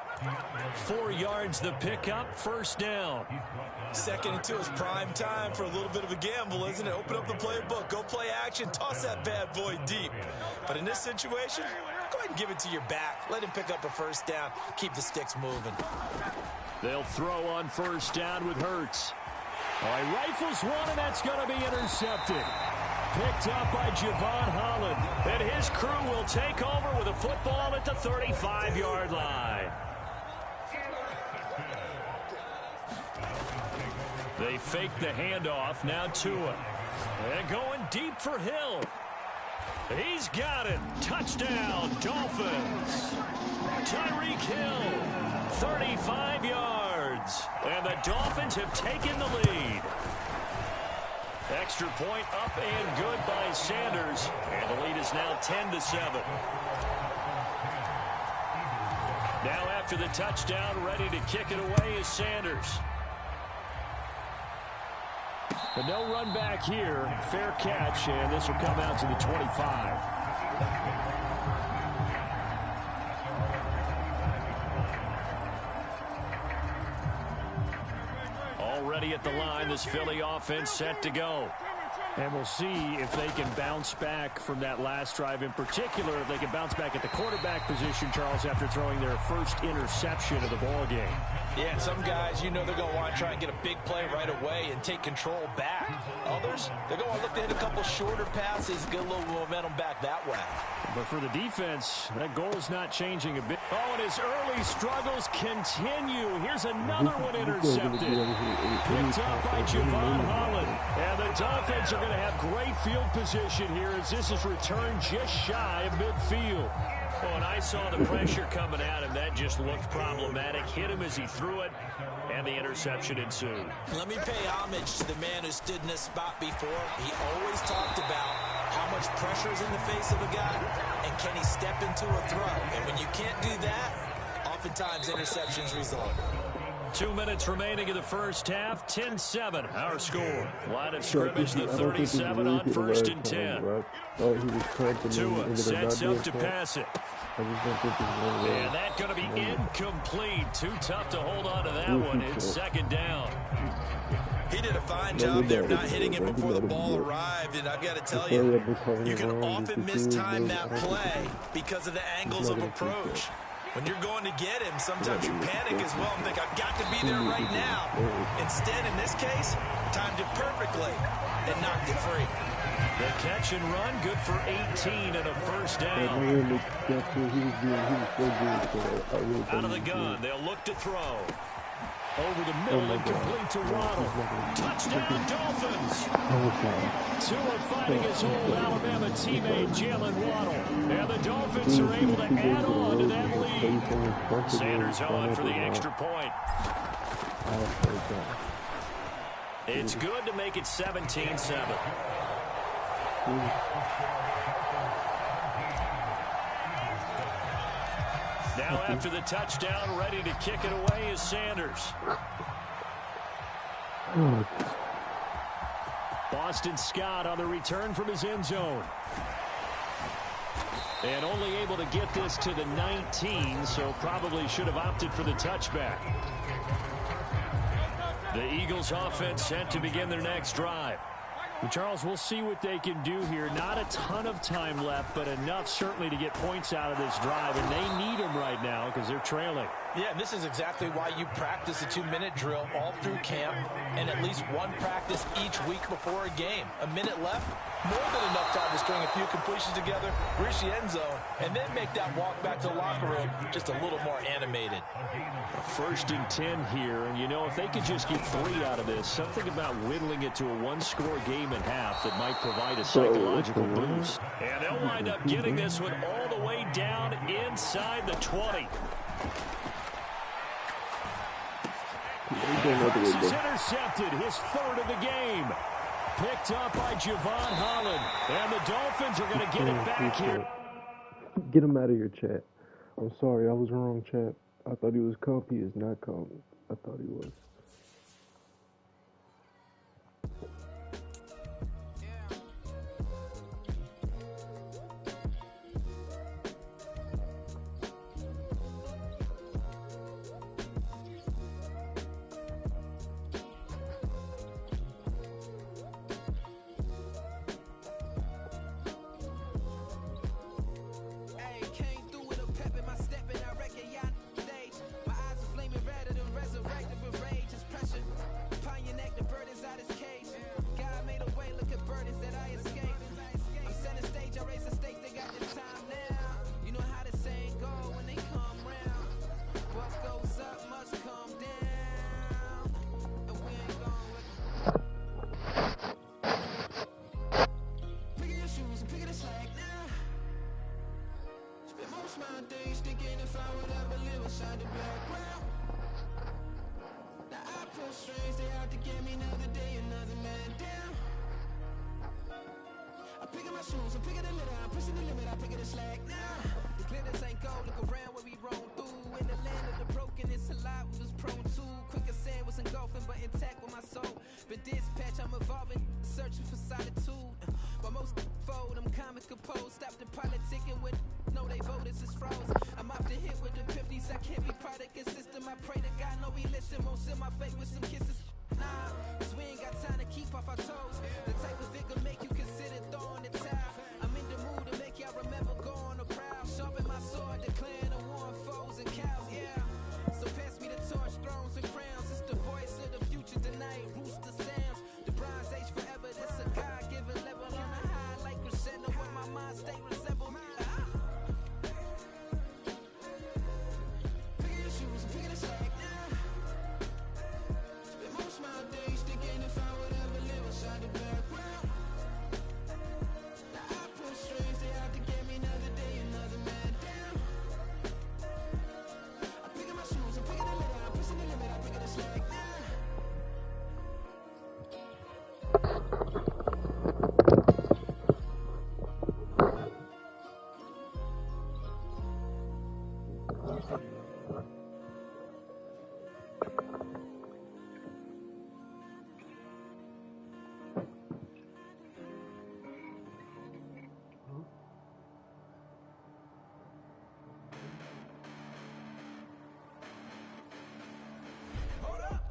4 yards the pickup, 1st down. 2nd and 2 is prime time for a little bit of a gamble, isn't it? Open up the playbook, go play action, toss that bad boy deep. But in this situation, go ahead and give it to your back. Let him pick up a 1st down, keep the sticks moving. They'll throw on 1st down with Hurts. All right, rifles one, and that's going to be intercepted. Picked up by Javon Holland. And his crew will take over with a football at the 35-yard line. They fake the handoff. Now Tua. And going deep for Hill. He's got it. Touchdown, Dolphins. Tyreek Hill, 35 yards. And the Dolphins have taken the lead. Extra point up and good by Sanders. And the lead is now 10-7. Now after the touchdown, ready to kick it away is Sanders. But no run back here. Fair catch, and this will come out to the 25. Already at the line, this Philly offense set to go. And we'll see if they can bounce back from that last drive in particular, if they can bounce back at the quarterback position, Charles, after throwing their first interception of the ball game. Yeah, and some guys, you know they're going to want to try and get a big play right away and take control back. Others, they're going to look to hit a couple shorter passes, get a little momentum back that way. But for the defense, that goal is not changing a bit. Oh, and his early struggles continue. Here's another one intercepted. Picked up by Javon Holland. And the Dolphins are going to have great field position here as this is returned just shy of midfield. Oh, and I saw the pressure coming at him. That just looked problematic. Hit him as he threw it, and the interception ensued. Let me pay homage to the man who stood in this spot before. He always talked about how much pressure is in the face of a guy, and can he step into a throw. And when you can't do that, oftentimes interceptions result. 2 minutes remaining in the first half. 10-7, our score. Line of scrimmage, the 37 on 1st and 10. Tua sets up to pass it. And that's going to be incomplete. Too tough to hold on to that one. It's 2nd down. He did a fine job there not hitting it before the ball arrived. And I've got to tell you, you can often mistime that play because of the angles of approach. When you're going to get him, sometimes you panic as well and think, I've got to be there right now. Instead, in this case, timed it perfectly and knocked it free. The catch and run, good for 18 and a 1st down. Out of the gun, they'll look to throw. Over the middle and complete to Waddle. Touchdown, Dolphins. Tua fighting his old Alabama teammate, Jalen Waddle. And the Dolphins are able to add on to that lead. Sanders on for the extra point. It's good to make it 17-7. Now after the touchdown, ready to kick it away is Sanders. Boston Scott on the return from his end zone. And only able to get this to the 19, so probably should have opted for the touchback. The Eagles offense set to begin their next drive. Charles, we'll see what they can do here. Not a ton of time left, but enough certainly to get points out of this drive, and they need them right now because they're trailing. Yeah, this is exactly why you practice a 2-minute drill all through camp and at least one practice each week before a game. A minute left, more than enough time to string a few completions together, reach the end zone, and then make that walk back to the locker room just a little more animated. First and 10 here, and you know, if they could just get 3 out of this, something about whittling it to a one-score game at half that might provide a psychological boost. And they'll wind up getting this one all the way down inside the 20. This is intercepted, his 3rd of the game. Picked up by Javon Holland. And the Dolphins are going to get it back here. Get him out of here, chat. I'm sorry, I was wrong, chat. I thought he was comfy. He is not comfy. I thought he was.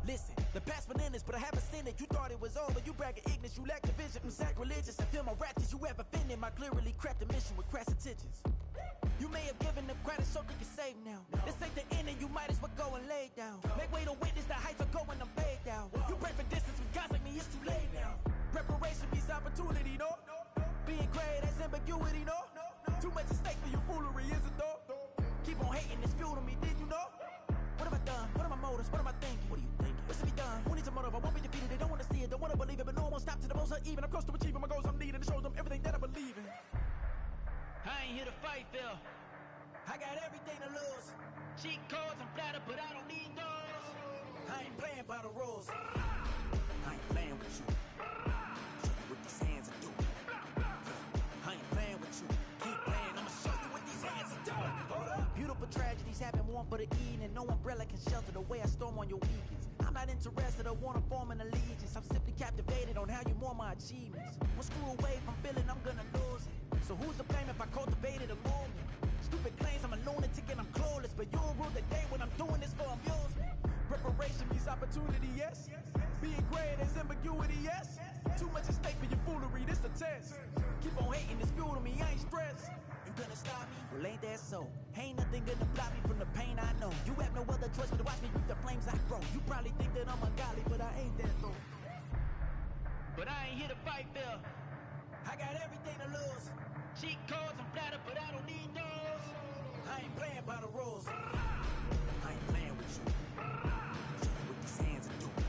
Listen, the past bananas, but I haven't seen it. You thought it was over, you bragging ignorance, you lack the vision. I'm sacrilegious, I feel my raptors, you ever offended. My clearly crafted mission with crass intentions. You may have given them credit so they can save now. This ain't the end and you might as well go and lay down. Make way to witness the heights are going, I'm paid down. You pray for distance with guys like me, it's too late now. Preparation means opportunity, no? Being great, that's ambiguity, no? Too much at stake for your foolery, is it though? Keep on hating, it's fuel to me, did you know? What have I done? What are my motives? What am I thinking? What are you thinking? What's to be done? Who needs a motive? I won't be defeated. They don't want to see it, don't want to believe it, but no one won't stop to the most uneven. I'm close to achieving my goals. I'm needing to show them everything that I believe in. I ain't here to fight, Phil. I got everything to lose. Cheat codes, I'm flattered, but I don't need those. I ain't playing by the rules. I ain't playing with you. Show you what these hands are doing. I ain't playing with you. Keep playing, I'ma show you what these hands are doing. Beautiful tragedies happen, one for the evening. No umbrella can shelter the way I storm on your weekends. I'm not interested, I wanna form an allegiance. I'm simply captivated on how you more my achievements. One screw away from feeling I'm gonna lose it. So who's to blame if I cultivated a movement? Stupid claims I'm a lunatic and I'm clueless, but you'll rule the day when I'm doing this for amusement. Preparation means opportunity, yes. Being great is ambiguity, yes. Too much at stake for your foolery, this a test. Keep on hating, it's fuel to me, I ain't stressed. You gonna stop me? Well, ain't that so? Ain't nothing gonna block me from the pain I know. You have no other choice but to watch me reap the flames I grow. You probably think that I'm ungodly, but I ain't that though. But I ain't here to fight fair. I got everything to lose. Cheat codes, I'm flattered, but I don't need those. I ain't playing by the rules. I ain't playing with you. Show you what these hands are doing.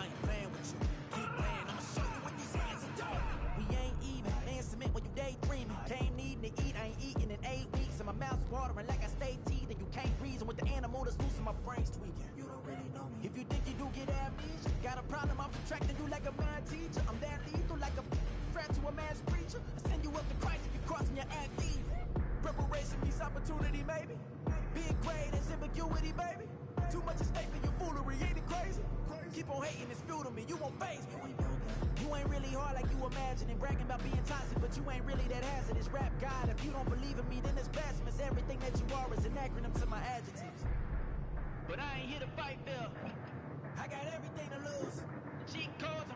I ain't playing with you. Keep playing, I'ma show you what these hands are doing. We ain't even. Laying cement when you daydreaming. Came needing to eat, I ain't eating in 8 weeks. And my mouth's watering like I stay teeth. And you can't reason with the animal that's loose and my brain's tweaking. You don't really know me. If you think you do get amnesia, got a problem, I'm subtracting you like a mad teacher. I'm that lethal like a threat to a man's preacher. I send you up to Christ if you're crossing your act evil. Preparation means opportunity, maybe. Being great is ambiguity, baby. Too much at stake for your foolery, ain't it crazy? Keep on hating, it's fuel to me, you won't phase me. You ain't really hard like you imagine and bragging about being toxic, but you ain't really that hazardous. Rap God, if you don't believe in me, then it's blasphemous. Everything that you are is an acronym to my adjectives. But I ain't here to fight fair. I got everything to lose. Cheat codes,